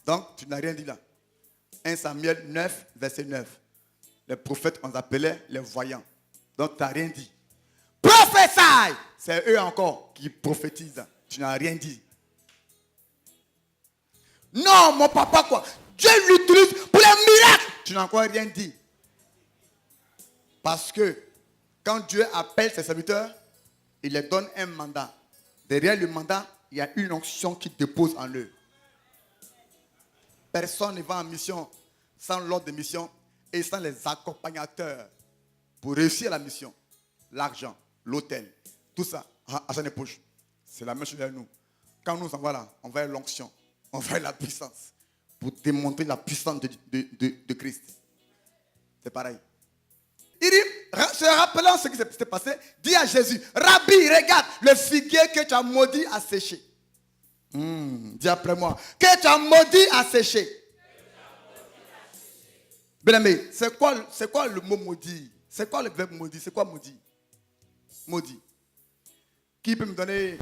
Donc, tu n'as rien dit là. 1 Samuel 9, verset 9. Les prophètes, on appelait les voyants. Donc, tu n'as rien dit. Prophétie! C'est eux encore qui prophétisent. Tu n'as rien dit. Non, mon papa, quoi. Dieu l'utilise pour les miracles. Tu n'as encore rien dit. Parce que quand Dieu appelle ses serviteurs, il leur donne un mandat. Derrière le mandat, il y a une onction qui dépose en eux. Personne ne va en mission sans l'ordre de mission et sans les accompagnateurs pour réussir la mission. L'argent, l'hôtel, tout ça, à sa poche. C'est la même chose à nous. Quand nous en voilà, on va l'onction, on va la puissance pour démontrer la puissance de Christ. C'est pareil. Il dit, se rappelant ce qui s'est passé, dit à Jésus, Rabbi, regarde, le figuier que tu as maudit a séché. Dis après moi, que tu as maudit a séché. Bien-aimé, c'est quoi le mot maudit? C'est quoi le verbe maudit? C'est quoi maudit? Maudit. Qui peut me donner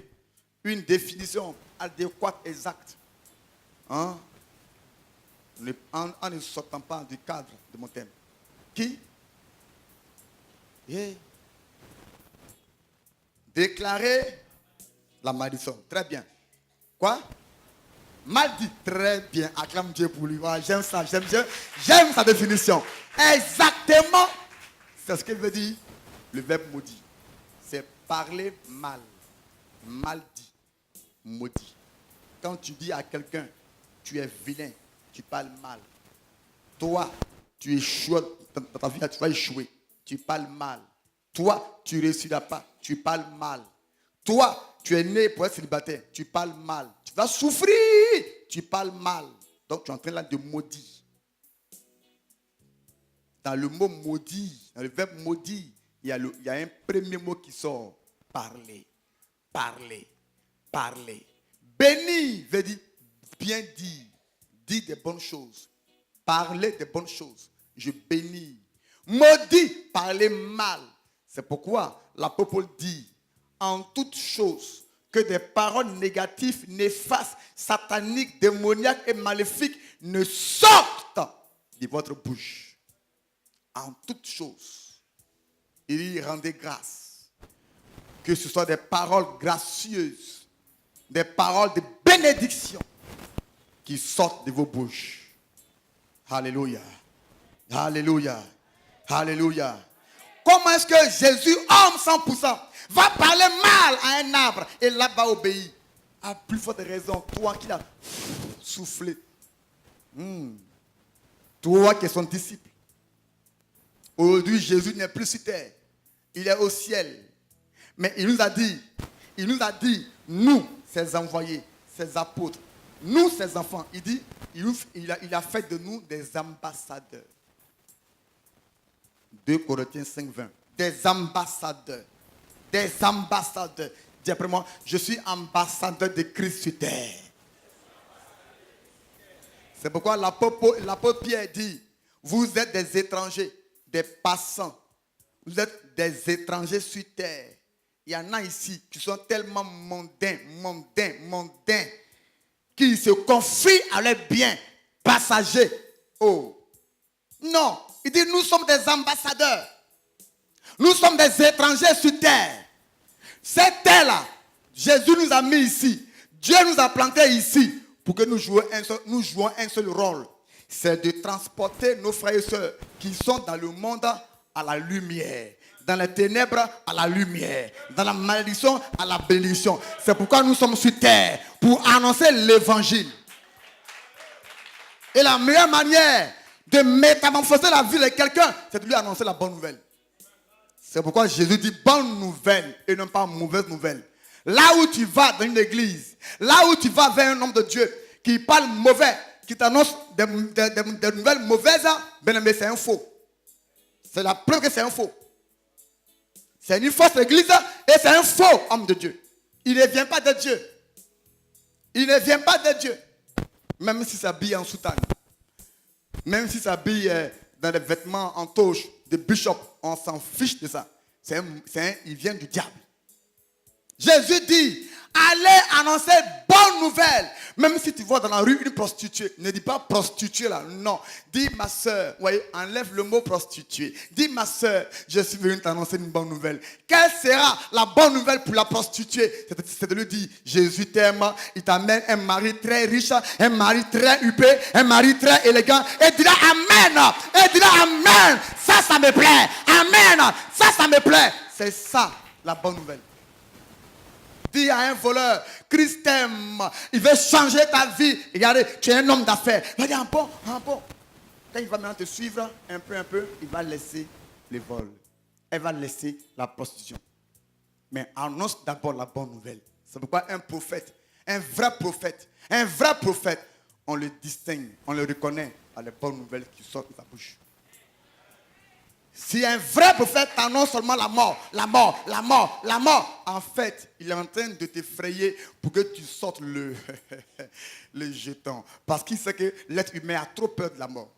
une définition adéquate, exacte? En ne sortant pas du cadre de mon thème. Qui? Yeah. Déclarer la malédiction. Très bien. Quoi? Mal dit, très bien. Acclame Dieu pour lui. Voilà, j'aime ça, j'aime sa définition. Exactement, c'est ce qu'il veut dire le verbe maudit. C'est parler mal. Mal dit, maudit. Quand tu dis à quelqu'un, tu es vilain, tu parles mal. Toi, tu échoues dans ta vie, tu vas échouer. Tu parles mal. Toi, tu ne réussiras pas, tu parles mal. Toi, tu es né pour être célibataire, tu parles mal. Tu vas souffrir, tu parles mal. Donc, tu es en train là de maudire. Dans le mot maudit, dans le verbe maudit, il y a un premier mot qui sort. Parler, parler, parler. Béni veut dire bien dire, dire des bonnes choses, parler des bonnes choses. Je bénis. Maudit, parler mal. C'est pourquoi l'apôtre Paul dit, en toutes choses, que des paroles négatives, néfastes, sataniques, démoniaques et maléfiques ne sortent de votre bouche. En toutes choses, il dit rendez grâce. Que ce soit des paroles gracieuses, des paroles de bénédiction qui sortent de vos bouches. Alléluia. Alléluia. Alléluia. Comment est-ce que Jésus, homme 100%, va parler mal à un arbre et là va obéir? À plus forte raison, toi qui l'as soufflé. Toi qui es son disciple. Aujourd'hui, Jésus n'est plus sur terre. Il est au ciel. Mais il nous a dit, nous, ses envoyés, ses apôtres, nous, ses enfants, il dit, il a fait de nous des ambassadeurs. 2 Corinthiens 5, 20. Des ambassadeurs. Des ambassadeurs. Dis après moi, je suis ambassadeur de Christ sur terre. C'est pourquoi l'apôtre Pierre dit, vous êtes des étrangers, des passants. Vous êtes des étrangers sur terre. Il y en a ici qui sont tellement mondains, qui se confient à leurs biens passagers. Oh. Non. Il dit, nous sommes des ambassadeurs. Nous sommes des étrangers sur terre. Cette terre-là, Jésus nous a mis ici. Dieu nous a plantés ici pour que nous jouions un seul rôle. C'est de transporter nos frères et sœurs qui sont dans le monde à la lumière. Dans les ténèbres, à la lumière. Dans la malédiction, à la bénédiction. C'est pourquoi nous sommes sur terre. Pour annoncer l'évangile. Et la meilleure manière de métamorphoser la vie de quelqu'un, c'est de lui annoncer la bonne nouvelle. C'est pourquoi Jésus dit bonne nouvelle et non pas mauvaise nouvelle. Là où tu vas dans une église, là où tu vas vers un homme de Dieu qui parle mauvais, qui t'annonce des nouvelles mauvaises, bien aimé, c'est un faux. C'est la preuve que c'est un faux. C'est une fausse église et c'est un faux homme de Dieu. Il ne vient pas de Dieu. Il ne vient pas de Dieu. Même s'il s'habille en soutane. Même s'il s'habille dans des vêtements en toge de bishop, on s'en fiche de ça. Il vient du diable. Jésus dit, allez annoncer bonne nouvelle. Même si tu vois dans la rue une prostituée, ne dis pas prostituée là, non. Dis ma soeur, voyez, enlève le mot prostituée. Dis ma soeur, je suis venu t'annoncer une bonne nouvelle. Quelle sera la bonne nouvelle pour la prostituée? C'est de lui dire, Jésus t'aime, il t'amène un mari très riche, un mari très huppé, un mari très élégant. Et dis-là Amen. Et dis-là Amen. Ça me plaît. Amen. Ça me plaît. C'est ça la bonne nouvelle. Dis à un voleur, Christ t'aime, il veut changer ta vie. Regardez, tu es un homme d'affaires. Il va dire, bon. Quand il va maintenant te suivre un peu, il va laisser les vols. Elle va laisser la prostitution. Mais annonce d'abord la bonne nouvelle. C'est pourquoi un vrai prophète, on le distingue, on le reconnaît à les bonnes nouvelles qui sortent de sa bouche. Si un vrai prophète t'annonce seulement la mort, en fait, il est en train de t'effrayer pour que tu sortes le jeton. Parce qu'il sait que l'être humain a trop peur de la mort.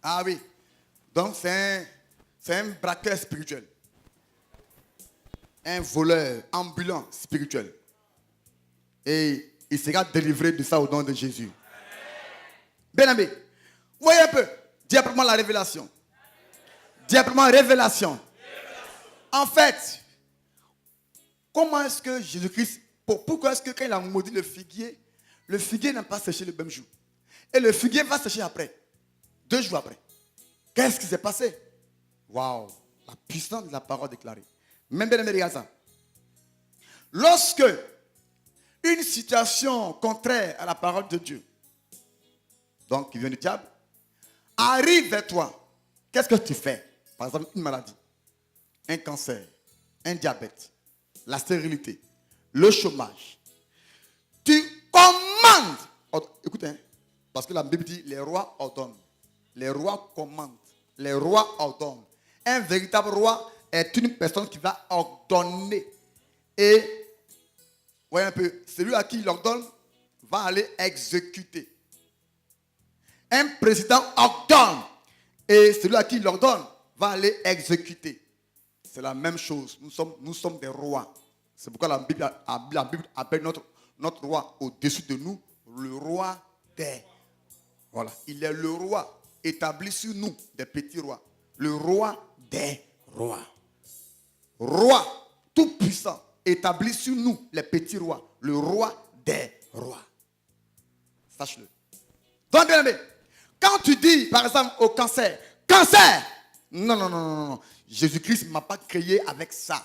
Ah oui. Donc c'est un braqueur spirituel. Un voleur ambulant spirituel. Et il sera délivré de ça au nom de Jésus. Bien aimé, voyez un peu. Dis après moi la révélation. Dis après moi révélation. En fait, Comment est-ce que Jésus-Christ, pourquoi est-ce que quand il a maudit le figuier n'a pas séché le même jour? Et le figuier va sécher après, 2 jours après. Qu'est-ce qui s'est passé? Waouh, la puissance de la parole déclarée. Même bien aimé, regarde ça. Lorsque une situation contraire à la parole de Dieu, donc qui vient du diable, arrive vers toi, qu'est-ce que tu fais? Par exemple, une maladie, un cancer, un diabète, la stérilité, le chômage. Tu commandes. Écoutez, hein, parce que la Bible dit les rois ordonnent. Les rois commandent. Les rois ordonnent. Un véritable roi est une personne qui va ordonner. Et, voyez un peu, celui à qui il ordonne va aller exécuter. Un président ordonne. Et celui à qui il ordonne va aller exécuter. C'est la même chose. Nous sommes des rois. C'est pourquoi la Bible appelle notre roi au-dessus de nous le roi des. Voilà. Il est le roi établi sur nous, des petits rois. Le roi des rois. Roi tout puissant établi sur nous, les petits rois. Le roi des rois. Sache-le. Donc, bien aimé, quand tu dis, par exemple, au cancer, cancer! Non. Jésus-Christ ne m'a pas créé avec ça.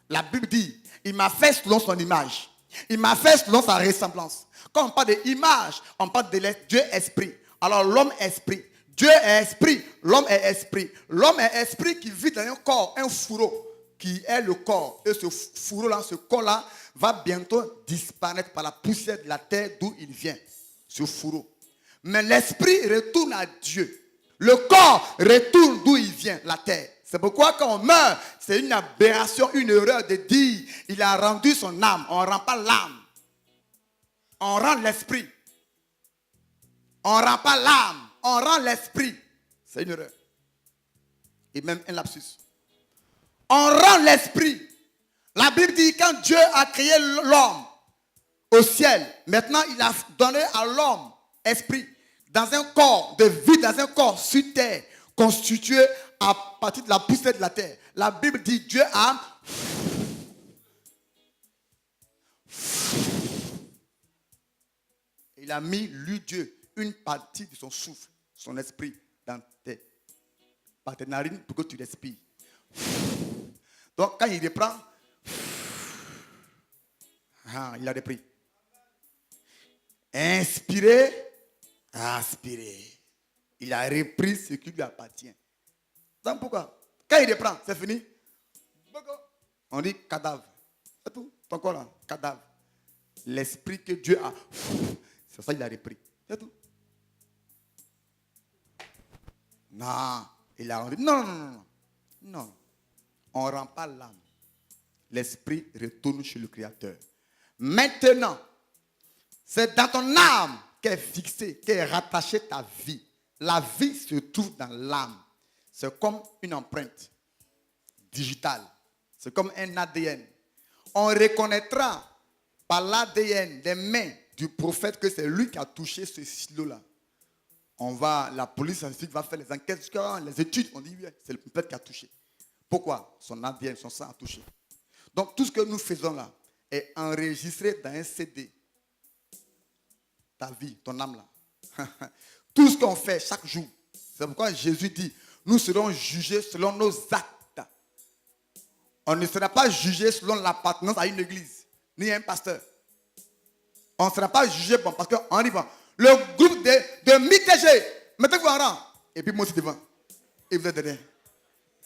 La Bible dit, il m'a fait selon son image. Il m'a fait selon sa ressemblance. Quand on parle d'image, on parle de Dieu esprit. Alors l'homme esprit. Dieu est esprit, l'homme est esprit. L'homme est esprit qui vit dans un corps, un fourreau, qui est le corps. Et ce fourreau-là, ce corps-là, va bientôt disparaître par la poussière de la terre d'où il vient. Ce fourreau. Mais l'esprit retourne à Dieu. Le corps retourne d'où il vient, la terre. C'est pourquoi quand on meurt, c'est une aberration, une erreur de dire il a rendu son âme. On ne rend pas l'âme. On rend l'esprit. On ne rend pas l'âme. On rend l'esprit. C'est une erreur. Et même un lapsus. On rend l'esprit. La Bible dit quand Dieu a créé l'homme au ciel, maintenant il a donné à l'homme esprit dans un corps de vie, dans un corps sur terre, constitué à partir de la poussière de la terre. La Bible dit Dieu a il a mis, lui Dieu, une partie de son souffle, son esprit dans tes narines pour que tu respires. Donc quand il reprend, il a repris. Inspiré, aspiré. Il a repris ce qui lui appartient. Donc pourquoi? Quand il reprend, c'est fini. On dit cadavre. C'est tout. Ton corps là, cadavre. L'esprit que Dieu a, c'est ça qu'il a repris. C'est tout. Non. Il a dit non. On ne rend pas l'âme. L'esprit retourne chez le Créateur. Maintenant, c'est dans ton âme qu'est fixée, qu'est rattachée ta vie. La vie se trouve dans l'âme. C'est comme une empreinte digitale. C'est comme un ADN. On reconnaîtra par l'ADN des mains du prophète que c'est lui qui a touché ce silo-là. La police scientifique va faire les enquêtes, les études. On dit oui, c'est le prophète qui a touché. Pourquoi? Son ADN, son sang a touché. Donc tout ce que nous faisons là est enregistré dans un CD. Ta vie, ton âme là. Tout ce qu'on fait chaque jour. C'est pourquoi Jésus dit, nous serons jugés selon nos actes. On ne sera pas jugé selon l'appartenance à une église, ni à un pasteur. On ne sera pas jugé parce qu'on arrive. Le groupe de MITG, mettez-vous en rang. Et puis moi aussi devant. Et vous êtes derrière.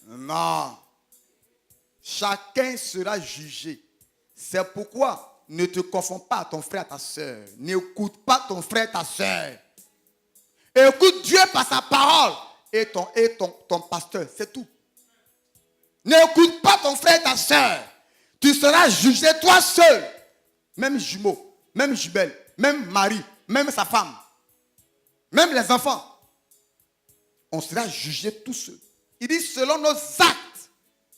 Non. Chacun sera jugé. C'est pourquoi ne te confonds pas à ton frère, à ta soeur. N'écoute pas ton frère, ta soeur. Écoute Dieu par sa parole et ton pasteur. C'est tout. N'écoute pas ton frère, ta soeur. Tu seras jugé toi seul. Même jumeau, même jumelle, même mari, même sa femme, même les enfants. On sera jugé tous seuls. Il dit selon nos actes.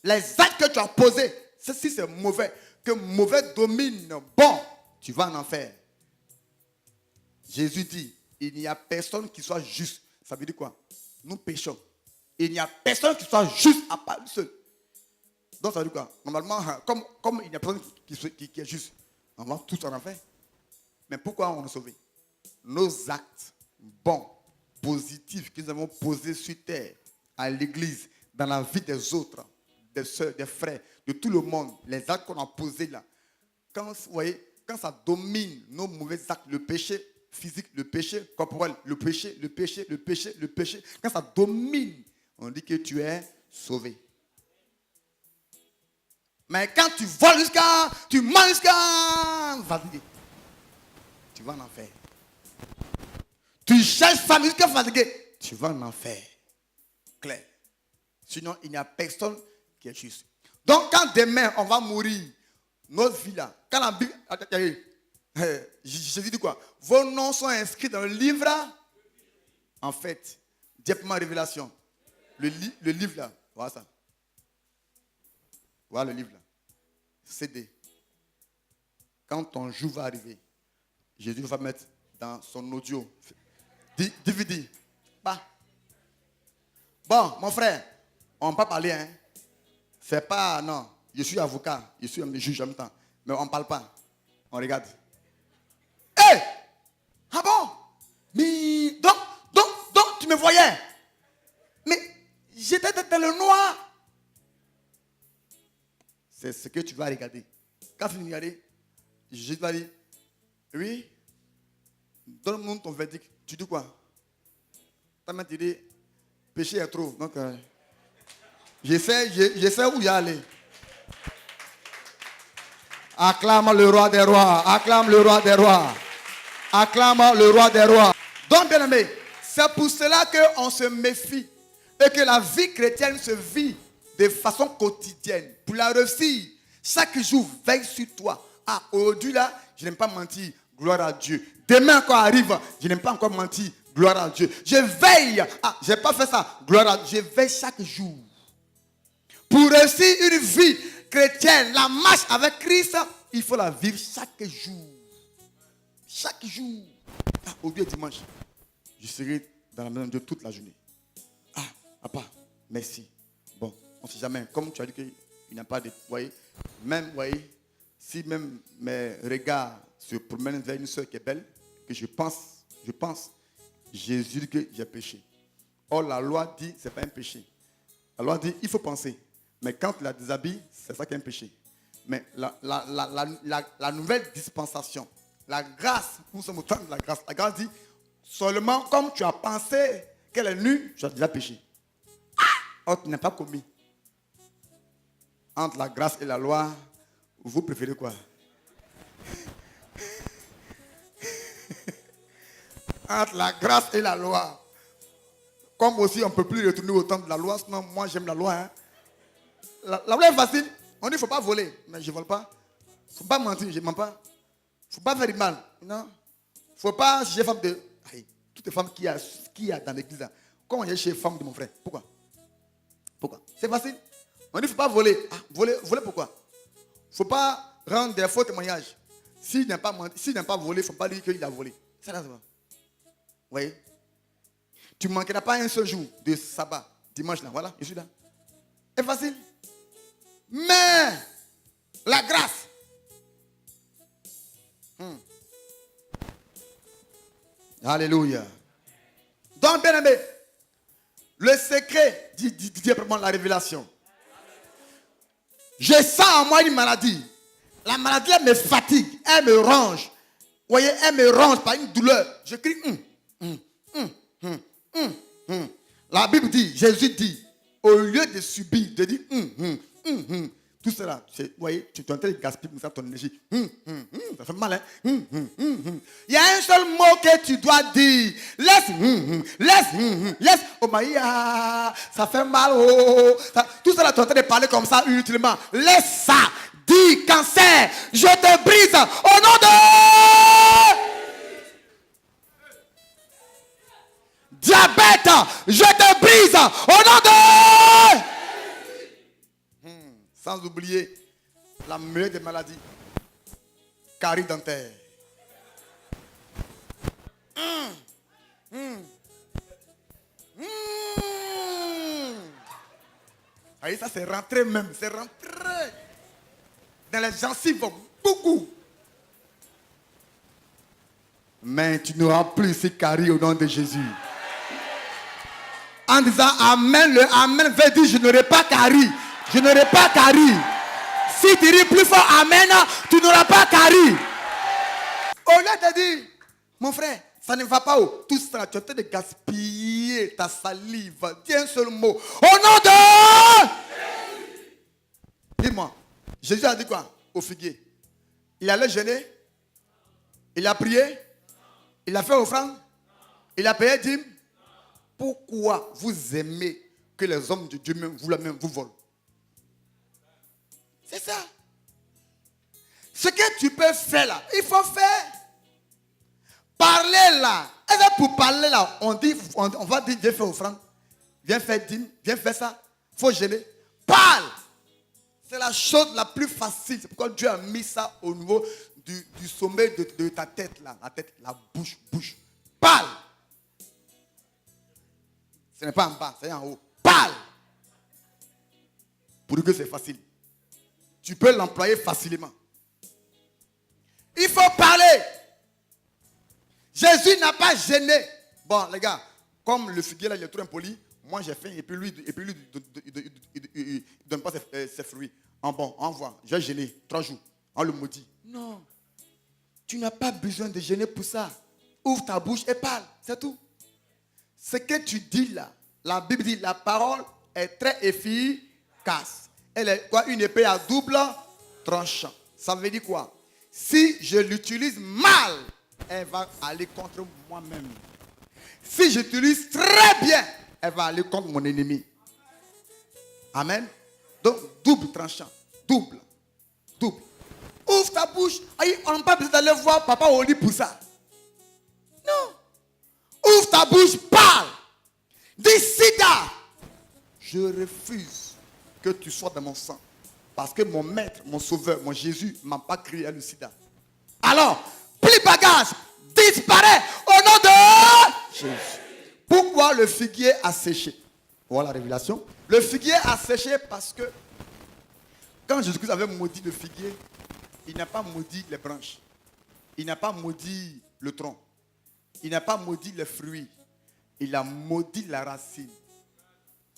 Les actes que tu as posés. Si c'est mauvais, que mauvais domine, bon, tu vas en enfer. Jésus dit, il n'y a personne qui soit juste. Ça veut dire quoi? Nous péchons. Il n'y a personne qui soit juste à part lui seul. Donc ça veut dire quoi? Normalement, comme il n'y a personne qui est juste, on va tous en enfer. Mais pourquoi on est sauvé? Nos actes bons, positifs que nous avons posés sur terre, à l'église, dans la vie des autres, des soeurs, des frères, de tout le monde, les actes qu'on a posés là, quand, vous voyez, quand ça domine nos mauvais actes, le péché physique, le péché corporel, le péché, quand ça domine, on dit que tu es sauvé. Mais quand tu voles tu manges jusqu'à fatigué, tu vas en enfer. Tu cherches femme jusqu'à fatigué, tu vas en enfer. Clair. Sinon, il n'y a personne qui est juste. Donc, quand demain, on va mourir, notre vie là, quand la Bible, Jésus dit quoi? Vos noms sont inscrits dans le livre, en fait, directement Révélation. Le livre là, voilà ça. Voilà le livre là. CD. Quand ton jour va arriver, Jésus va mettre dans son audio, DVD. Bah. Bon, mon frère, on ne peut pas parler, hein. C'est pas, non, je suis avocat, je suis un juge en même temps. Mais on ne parle pas. On regarde. Hé! Hey! Ah bon? Mais, donc, tu me voyais. Mais, j'étais dans le noir. C'est ce que tu vas regarder. Quand tu vas regarder, Jésus va dire, oui, donne-moi ton verdict. Tu dis quoi? Ta main te dit, péché est trop. Donc, je sais où y aller. Acclame le roi des rois. Acclame le roi des rois. Acclame le roi des rois. Donc, bien aimé, c'est pour cela qu'on se méfie et que la vie chrétienne se vit de façon quotidienne. Pour la réussir, chaque jour, veille sur toi. Ah, aujourd'hui là, je n'aime pas mentir. Gloire à Dieu. Demain encore arrive, je n'aime pas encore mentir. Gloire à Dieu. Je veille. Ah, je n'ai pas fait ça. Gloire à Dieu. Je veille chaque jour. Pour réussir une vie chrétienne, la marche avec Christ, il faut la vivre chaque jour. Chaque jour. Ah, aujourd'hui est dimanche. Je serai dans la maison de Dieu toute la journée. Ah, papa, merci. Bon, on ne sait jamais. Comme tu as dit qu'il n'y a pas de... Vous voyez, même, vous voyez, si même mes regards se promènent vers une soeur qui est belle, que je pense, Jésus dit que j'ai péché. Or, la loi dit que ce n'est pas un péché. La loi dit il faut penser. Mais quand tu la déshabilles, c'est ça qui est un péché. Mais la nouvelle dispensation, la grâce, nous sommes au temps de la grâce. La grâce dit seulement comme tu as pensé qu'elle est nue, tu as déjà péché. Or, tu n'as pas commis. Entre la grâce et la loi, vous préférez quoi? Entre la grâce et la loi. Comme aussi on ne peut plus retourner au temps de la loi, sinon moi j'aime la loi. Hein. La loi est facile. On dit qu'il ne faut pas voler, mais je ne vole pas. Il ne faut pas mentir, je ne mens pas. Il ne faut pas faire du mal. Non. Il ne faut pas juger femme de... Toutes les femmes qu'il y a dans l'église. Comment il y a chez les femmes de mon frère? Pourquoi? C'est facile. On dit qu'il ne faut pas voler. Ah, voler pourquoi? Il ne faut pas rendre des faux témoignages. S'il n'a pas volé, il ne faut pas dire qu'il a volé. C'est là, ça va. Vous voyez? Tu ne manqueras pas un seul jour de sabbat, dimanche là, voilà, je suis là. C'est facile. Mais la grâce. Alléluia. Donc, bien aimé, le secret, dit vraiment la révélation. Je sens en moi une maladie. La maladie, elle me fatigue, elle me ronge. Vous voyez, elle me ronge par une douleur. Je crie, La Bible dit, Jésus dit, au lieu de subir, de dire, tout cela, vous voyez, tu es en train de gaspiller ton énergie. Ça fait mal, hein? Il y a un seul mot que tu dois dire. Laisse. Oh, Maïa, ça fait mal. Oh. Tout cela, tu es en train de parler comme ça, inutilement. Laisse ça. Dis, cancer, je te brise au nom de... Diabète, je te brise au nom de... Sans oublier la meilleure des maladies, carie dentaire. Allez, ça c'est rentré même, c'est rentré. dans les gencives, beaucoup. Mais tu n'auras plus ces caries au nom de Jésus. En disant Amen, le Amen veut dire je n'aurai pas caries. Je n'aurai pas caries. Si tu dis plus fort Amen, tu n'auras pas caries. Au lieu de dire, mon frère, ça ne va pas. Tout ça, tu es en train de gaspiller ta salive. Dis un seul mot. Au nom de Jésus. Dis-moi, Jésus a dit quoi au figuier? Il allait jeûner. Il a prié. Il a fait offrande. Il a payé dîme. Pourquoi vous aimez que les hommes de Dieu même vous volent? C'est ça. Ce que tu peux faire là, il faut faire. Parler là. Et bien pour parler là, on va dire viens faire offrande, viens faire dîme, viens faire ça. Il faut gêner. Parle. C'est la chose la plus facile. C'est pourquoi Dieu a mis ça au niveau du sommet de ta tête là. La tête, la bouche. Parle. Ce n'est pas en bas, c'est en haut. Parle. Pour dire que c'est facile. Tu peux l'employer facilement. Il faut parler. Jésus n'a pas gêné. Bon, les gars, comme le figuier là, il est trop impoli, moi j'ai faim et puis lui, il ne donne pas ses fruits. Bon, envoie, j'ai gêné 3 jours. On le maudit. Non. Tu n'as pas besoin de gêner pour ça. Ouvre ta bouche et parle. C'est tout. Ce que tu dis là, la Bible dit la parole est très efficace. Elle est quoi? Une épée à double tranchant. Ça veut dire quoi? Si je l'utilise mal, elle va aller contre moi-même. Si j'utilise très bien, elle va aller contre mon ennemi. Amen. Donc, double tranchant. Double. Ouvre ta bouche. On n'a pas besoin d'aller voir papa au lit pour ça. Non. Ouvre ta bouche, parle. Dis sida. Je refuse que tu sois dans mon sang. Parce que mon maître, mon sauveur, mon Jésus ne m'a pas créé le sida. Alors, plus bagage, disparaît au nom de Jésus. Pourquoi le figuier a séché? Voilà la révélation. Le figuier a séché parce que quand Jésus-Christ avait maudit le figuier, il n'a pas maudit les branches. Il n'a pas maudit le tronc. Il n'a pas maudit les fruits. Il a maudit la racine.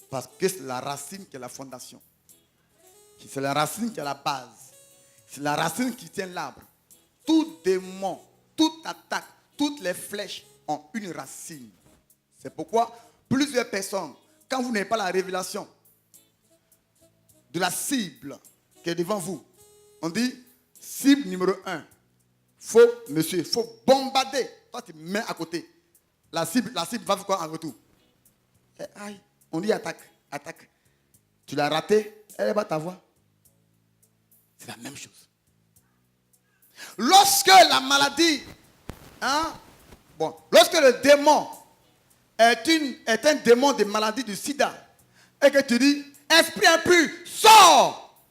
Parce que c'est la racine qui est la fondation. C'est la racine qui est la base. C'est la racine qui tient l'arbre. Tout démon, toute attaque, toutes les flèches ont une racine. C'est pourquoi plusieurs personnes, quand vous n'avez pas la révélation de la cible qui est devant vous, on dit cible numéro 1. Il faut bombarder. Toi, tu mets à côté. La cible va faire quoi en retour? On dit attaque. Tu l'as raté, elle va t'avoir. C'est la même chose. Lorsque la maladie, lorsque le démon est un démon de maladie du sida, et que tu dis, esprit impur, sors!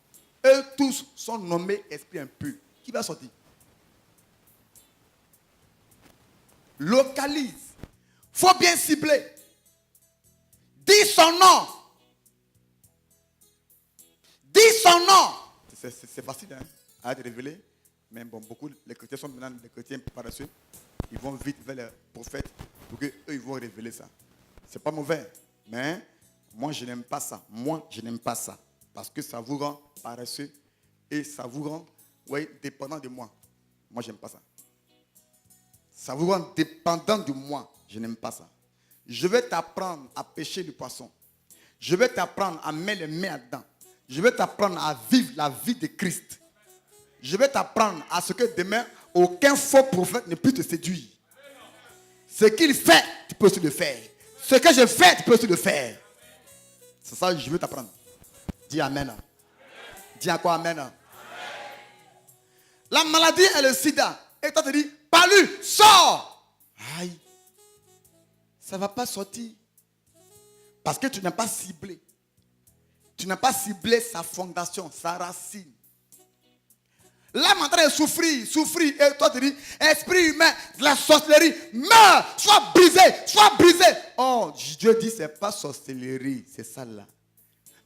Eux tous sont nommés esprit impur. Qui va sortir? Localise. Faut bien cibler. Dis son nom. Dis son nom. C'est facile à être révélé. Mais bon, beaucoup, les chrétiens sont maintenant des chrétiens paresseux. Ils vont vite vers les prophètes pour qu'eux, ils vont révéler ça. C'est pas mauvais. Mais moi, je n'aime pas ça. Parce que ça vous rend paresseux et ça vous rend dépendant de moi. Moi, j'aime pas ça. Ça vous rend dépendant de moi. Je n'aime pas ça. Je vais t'apprendre à pêcher du poisson. Je vais t'apprendre à mettre les mains dedans. Je vais t'apprendre à vivre la vie de Christ. Je vais t'apprendre à ce que demain, aucun faux prophète ne peut te séduire. Ce qu'il fait, tu peux aussi le faire. Ce que je fais, tu peux aussi le faire. C'est ça que je veux t'apprendre. Dis Amen. Dis à quoi Amen. La maladie est le sida. Et toi tu dis, pas lui, sors. Aïe. Ça ne va pas sortir. Parce que tu n'as pas ciblé. Tu n'as pas ciblé sa fondation, sa racine. L'âme en train de souffrir. Et toi tu dis, esprit humain, de la sorcellerie, meurs, sois brisé. Oh, Dieu dit, c'est pas sorcellerie, c'est ça là.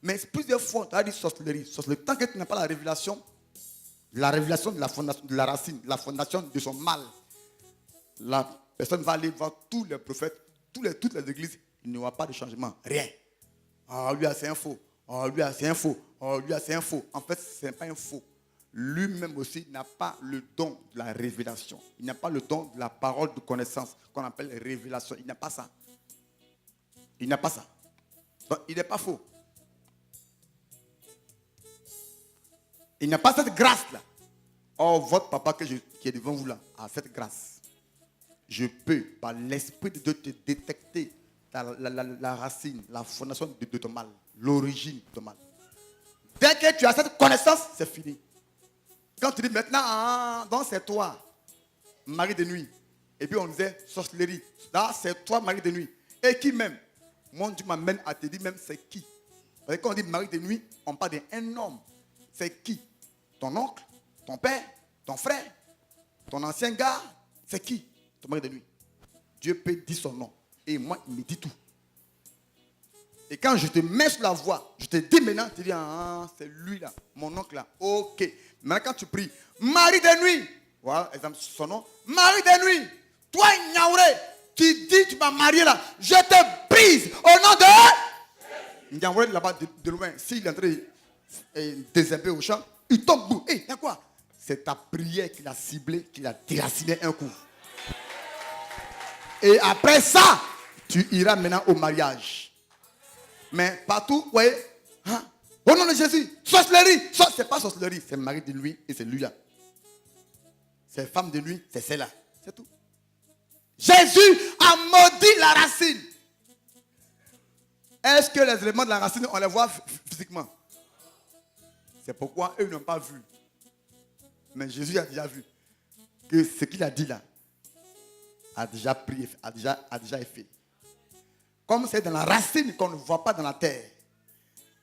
Mais plusieurs fois, tu as dit sorcellerie. Tant que tu n'as pas la révélation, la révélation de la fondation de la racine, la fondation de son mal. La personne va aller voir tous les prophètes, toutes les églises, il n'y aura pas de changement, rien. Oh, lui, c'est un faux. Oh, lui, c'est un faux. Oh, lui, c'est un faux. En fait, ce n'est pas un faux. Lui-même aussi n'a pas le don de la révélation. Il n'a pas le don de la parole de connaissance qu'on appelle révélation. Il n'a pas ça. Il n'a pas ça. Donc, il n'est pas faux. Il n'a pas cette grâce-là. Oh, votre papa qui est devant vous là a cette grâce. Je peux, par l'Esprit de Dieu, te détecter la racine, la fondation de ton mal, l'origine de ton mal. Dès que tu as cette connaissance, c'est fini. Quand tu dis maintenant, donc c'est toi, mari de nuit. Et puis on disait sorcellerie. Là, c'est toi, mari de nuit. Et qui même? Mon Dieu m'amène à te dire même c'est qui. Parce que quand on dit mari de nuit, on parle d'un homme. C'est qui? Ton oncle, ton père, ton frère, ton ancien gars. C'est qui? Ton mari de nuit. Dieu peut dire son nom. Et moi, il me dit tout. Et quand je te mets sur la voie, je te dis maintenant, tu dis, ah, c'est lui là, mon oncle là. Ok. Maintenant, quand tu pries, mari de nuit. Voilà, exemple, son nom. Mari de nuit. Toi, Niaouré, tu dis, tu m'as marié là. Je te brise au nom de. Niaouré là-bas de loin, s'il est en train de désherber au champ, il tombe bout. Hé, il y a quoi? C'est ta prière qu'il a ciblé, qu'il a déraciné un coup. Et après ça, tu iras maintenant au mariage. Mais partout, vous voyez, hein? Au nom de Jésus, sorcellerie. C'est pas sorcellerie, c'est mari de lui et c'est lui là. C'est femme de lui, c'est celle-là. C'est tout. Jésus a maudit la racine. Est-ce que les éléments de la racine, on les voit physiquement? C'est pourquoi eux n'ont pas vu. Mais Jésus a déjà vu que ce qu'il a dit là a déjà pris, a déjà été fait. Comme c'est dans la racine qu'on ne voit pas dans la terre.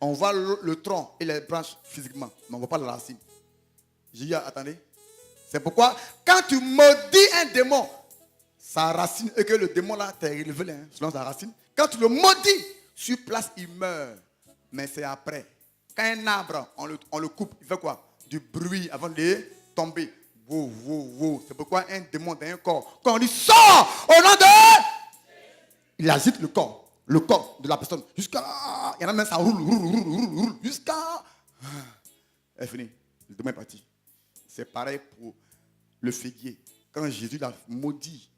On voit le tronc et les branches physiquement, mais on ne voit pas la racine. J'ai dit, attendez. C'est pourquoi, quand tu maudis un démon, sa racine, et que le démon là t'est relevé selon sa racine, quand tu le maudis, sur place, il meurt. Mais c'est après. Quand un arbre, on le coupe, il fait quoi? Du bruit avant de tomber. Wow, wow, wow. C'est pourquoi un démon dans un corps, quand on dit sors au nom de... Il agite le corps de la personne. Jusqu'à... Il y en a même ça roule. Jusqu'à... Elle est finie. Le démon est parti. C'est pareil pour le figuier. Quand Jésus l'a maudit,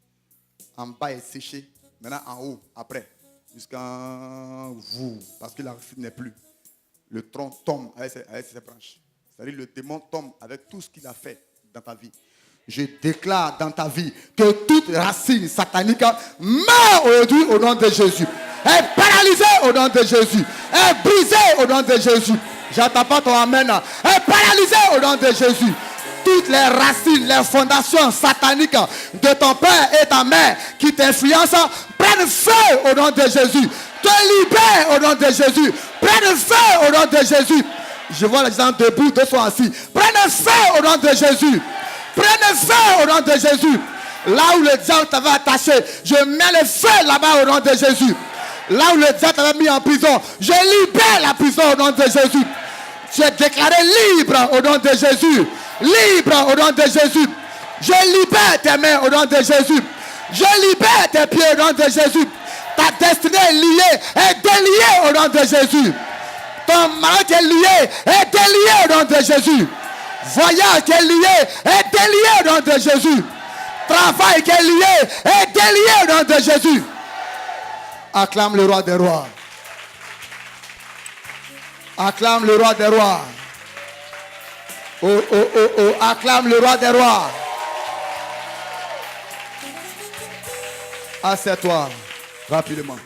en bas est séché. Maintenant en haut, après. Jusqu'à vous. Parce que la racine n'est plus. Le tronc tombe avec ses branches. C'est-à-dire le démon tombe avec tout ce qu'il a fait dans ta vie. Je déclare dans ta vie que toute racine satanique meurt aujourd'hui au nom de Jésus. Est paralysée au nom de Jésus. Est brisée au nom de Jésus. J'attends pas ton amen. Est paralysée au nom de Jésus. Toutes les racines, les fondations sataniques de ton père et ta mère qui t'influencent prennent feu au nom de Jésus. Te libère au nom de Jésus. Prennent feu au nom de Jésus. Je vois les gens debout, d'autres sont assis. Prenez feu au nom de Jésus. Prenez feu au nom de Jésus. Là où le diable t'avait attaché, je mets le feu là-bas au nom de Jésus. Là où le diable t'avait mis en prison, je libère la prison au nom de Jésus. Tu es déclaré libre au nom de Jésus. Libre au nom de Jésus. Je libère tes mains au nom de Jésus. Je libère tes pieds au nom de Jésus. Ta destinée est liée, est déliée au nom de Jésus. Ton mari qui est lié, est délié au nom de Jésus. Voyage qui est lié, est délié au nom de Jésus. Travail qui est lié, est délié au nom de Jésus. Acclame le roi des rois. Acclame le roi des rois. Oh, oh, oh, oh, acclame le roi des rois. Assieds-toi rapidement.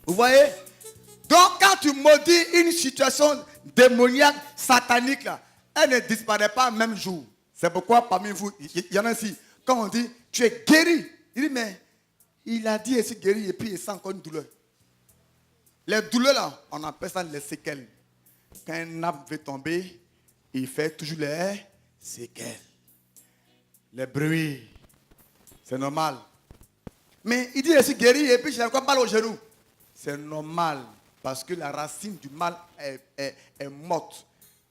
Vous voyez? Donc quand tu maudis une situation démoniaque, satanique, là, elle ne disparaît pas le même jour. C'est pourquoi parmi vous, il y en a ici, quand on dit tu es guéri, il dit mais il a dit ici guéri et puis il sent encore une douleur. Les douleurs là, on appelle ça les séquelles. Quand un arbre veut tomber, il fait toujours les séquelles. Les bruits. C'est normal. Mais il dit ici guéri et puis j'ai encore mal au genou. C'est normal parce que la racine du mal est morte.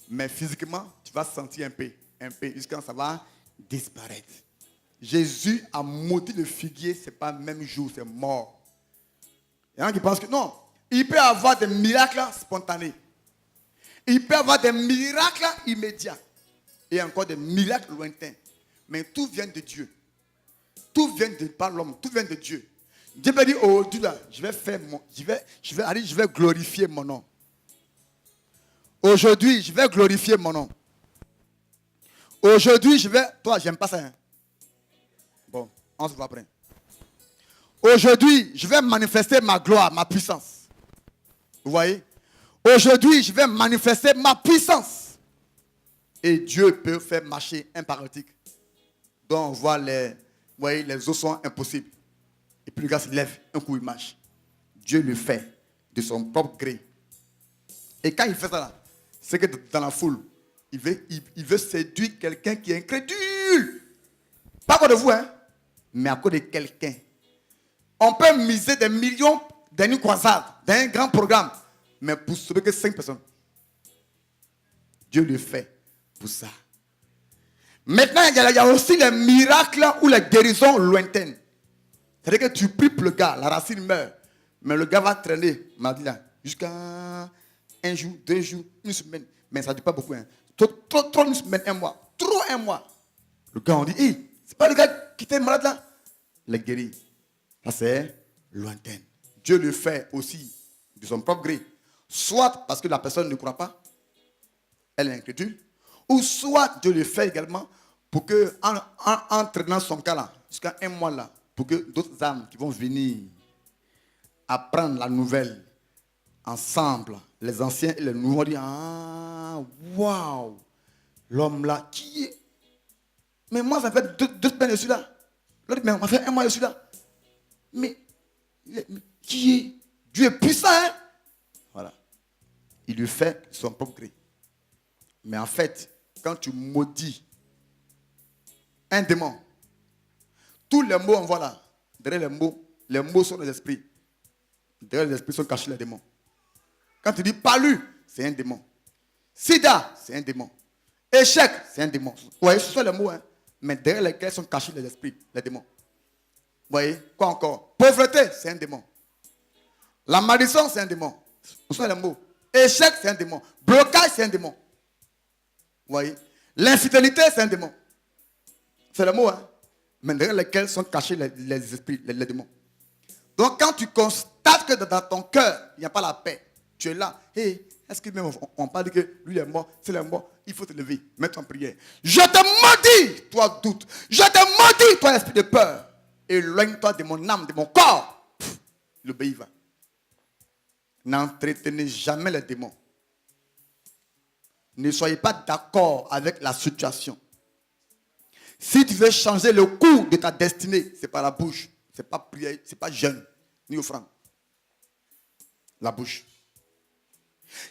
Mais physiquement, tu vas sentir un peu. un peu, jusqu'à quand ça va disparaître. Jésus a maudit le figuier, ce n'est pas le même jour, c'est mort. Il y en a qui pensent que non, il peut y avoir des miracles spontanés. Il peut y avoir des miracles immédiats. Et encore des miracles lointains. Mais tout vient de Dieu. Tout vient de par l'homme, tout vient de Dieu. Dieu peut dire, oh Dieu là, je vais glorifier mon nom. Aujourd'hui, je vais glorifier mon nom. Aujourd'hui, toi, j'aime pas ça. Hein? Bon, on se voit après. Aujourd'hui, je vais manifester ma gloire, ma puissance. Vous voyez? Aujourd'hui, je vais manifester ma puissance. Et Dieu peut faire marcher un paralytique. Donc, on voit les os sont impossibles. Et puis le gars se lève, un coup il marche. Dieu le fait de son propre gré. Et quand il fait ça là, c'est que dans la foule, il veut séduire quelqu'un qui est incrédule. Pas à cause de vous, hein, mais à cause de quelqu'un. On peut miser des millions dans une croisade, dans un grand programme, mais pour sauver que 5 personnes. Dieu le fait pour ça. Maintenant, il y a aussi les miracles ou les guérisons lointaines. C'est-à-dire que tu pries pour le gars, la racine meurt, mais le gars va traîner, jusqu'à un jour, 2 jours, une semaine. Mais ça ne dure pas beaucoup. Hein. Trop une semaine, un mois. Trop un mois. Le gars, on dit, hey, c'est pas le gars qui était malade là. Il est guéri. Ça, c'est lointain. Dieu le fait aussi de son propre gré. Soit parce que la personne ne croit pas, elle est incrédule, ou soit Dieu le fait également pour que, en traînant son cas là, jusqu'à un mois là, pour que d'autres âmes qui vont venir apprendre la nouvelle ensemble, les anciens et les nouveaux, disent, ah, waouh, l'homme là, qui est? Mais moi, ça fait 2 semaines, je suis là. L'autre dit, mais on m'a fait 1 mois, je suis là. Mais qui est? Dieu est puissant, hein? Voilà. Il lui fait son propre gré. Mais en fait, quand tu maudis un démon, tous les mots, on voit là, derrière les mots sont les esprits. Derrière les esprits sont cachés les démons. Quand tu dis palu, c'est un démon. Sida, c'est un démon. Échec, c'est un démon. Vous voyez, ce sont les mots, hein? Mais derrière lesquels sont cachés les esprits, les démons. Vous voyez, quoi encore? Pauvreté, c'est un démon. La malédiction, c'est un démon. Ce sont les mots. Échec, c'est un démon. Blocage, c'est un démon. Vous voyez? L'infidélité, c'est un démon. C'est le mot, hein? Mais derrière lesquels sont cachés les esprits, les démons. Donc, quand tu constates que dans ton cœur, il n'y a pas la paix, tu es là. Hey, est-ce que même on parle que lui est mort, c'est le mort, il faut te lever, mettre en prière. Je te maudis, toi doute. Je te maudis, toi esprit de peur. Éloigne-toi de mon âme, de mon corps. Le pays va. N'entretenez jamais les démons. Ne soyez pas d'accord avec la situation. Si tu veux changer le cours de ta destinée, c'est pas la bouche. C'est pas prière, c'est pas jeûne, ni offrande. La bouche.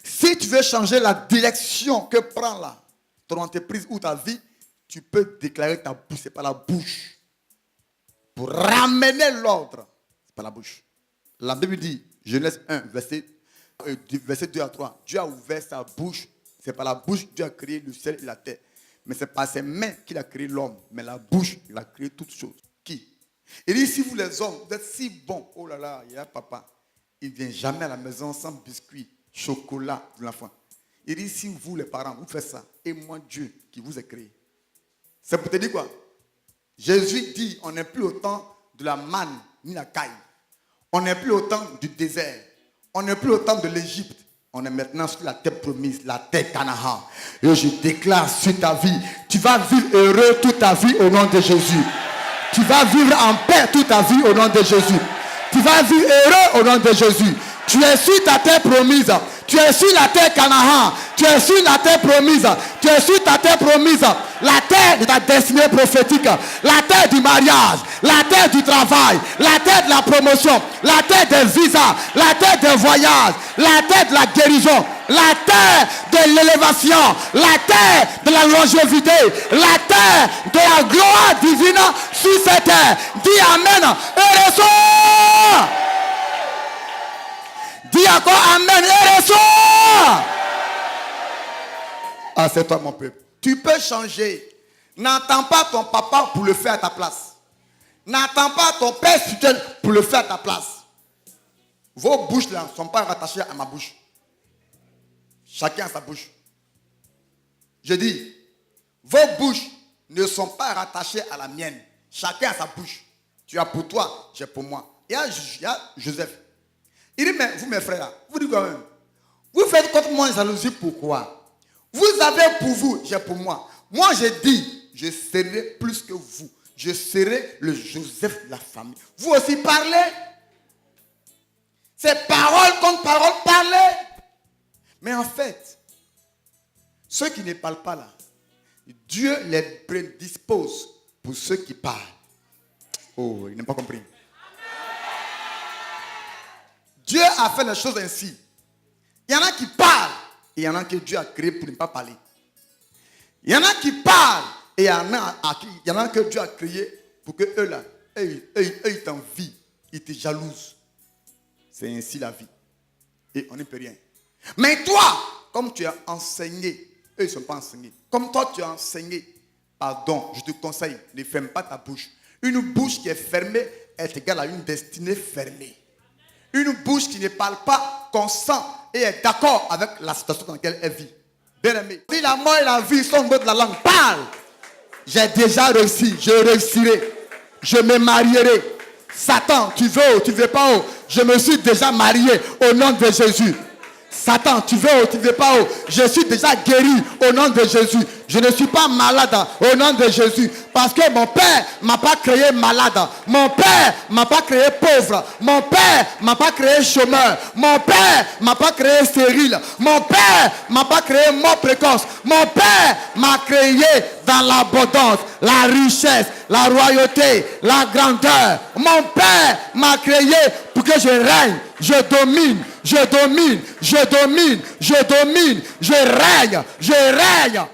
Si tu veux changer la direction que prend là, ton entreprise ou ta vie, tu peux déclarer ta bouche, c'est pas la bouche. Pour ramener l'ordre, c'est pas la bouche. La Bible dit, Genèse 1, verset 2 à 3, Dieu a ouvert sa bouche. C'est par la bouche que Dieu a créé le ciel et la terre. Mais c'est par ses mains qu'il a créé l'homme. Mais la bouche, il a créé toutes choses. Qui? Il dit, si vous les hommes, vous êtes si bons. Oh là là, il y a papa. Il ne vient jamais à la maison sans biscuit, chocolat de l'enfant. Il dit, si vous les parents, vous faites ça. Et moi, Dieu, qui vous a créé. C'est pour te dire quoi? Jésus dit, on n'est plus au temps de la manne, ni la caille. On n'est plus au temps du désert. On n'est plus au temps de l'Égypte. On est maintenant sur la terre promise, la terre Canaan. Et je déclare sur ta vie, tu vas vivre heureux toute ta vie au nom de Jésus. Tu vas vivre en paix toute ta vie au nom de Jésus. Tu vas vivre heureux au nom de Jésus. Tu es sur ta terre promise. Tu es sur la terre Canaan. Tu es sur la terre promise. Tu es sur ta terre promise. La terre de ta destinée prophétique. La terre du mariage. La terre du travail. La terre de la promotion. La terre des visas. La terre des voyages. La terre de la guérison. La terre de l'élévation. La terre de la longévité. La terre de la gloire divine sur cette terre. Dis Amen et reçois. Dis encore Amen et reçois. Ah, c'est toi mon peuple. Tu peux changer. N'attends pas ton papa pour le faire à ta place. N'attends pas ton père spirituel pour le faire à ta place. Vos bouches là ne sont pas rattachées à ma bouche. Chacun a sa bouche. Je dis, vos bouches ne sont pas rattachées à la mienne. Chacun a sa bouche. Tu as pour toi, j'ai pour moi. Il y a Joseph. Il dit, mais vous mes frères là, vous dites quand même, vous faites contre moi jalousie, pourquoi? Vous avez pour vous, j'ai pour moi. Moi j'ai dit, je serai plus que vous. Je serai le Joseph de la famille. Vous aussi parlez. C'est parole contre parole, parlez. Mais en fait, ceux qui ne parlent pas là, Dieu les prédispose pour ceux qui parlent. Oh, ils n'ont pas compris. Dieu a fait les choses ainsi. Il y en a qui parlent et il y en a que Dieu a créé pour ne pas parler. Il y en a qui parlent et il y en a que Dieu a créé pour que eux là, ils t'envient, ils te jalousent. C'est ainsi la vie. Et on ne peut rien. Mais toi, comme tu as enseigné, eux ils ne sont pas enseignés. Comme toi tu as enseigné, pardon, je te conseille, ne ferme pas ta bouche. Une bouche qui est fermée est égale à une destinée fermée. Une bouche qui ne parle pas consent et est d'accord avec la situation dans laquelle elle vit. Bien aimé, si la mort et la vie sont au bout de la langue, parle. J'ai déjà réussi, je réussirai. Je me marierai. Satan, tu veux ou tu ne veux pas, je me suis déjà marié au nom de Jésus. Satan, tu veux ou tu ne veux pas, je suis déjà guéri au nom de Jésus. Je ne suis pas malade au nom de Jésus. Parce que mon père ne m'a pas créé malade. Mon père ne m'a pas créé pauvre. Mon père ne m'a pas créé chômeur. Mon père ne m'a pas créé stérile. Mon père ne m'a pas créé mort précoce. Mon père m'a créé dans l'abondance, la richesse, la royauté, la grandeur. Mon père m'a créé pour que je règne, je domine, je domine, je domine, je domine, je règne, je règne.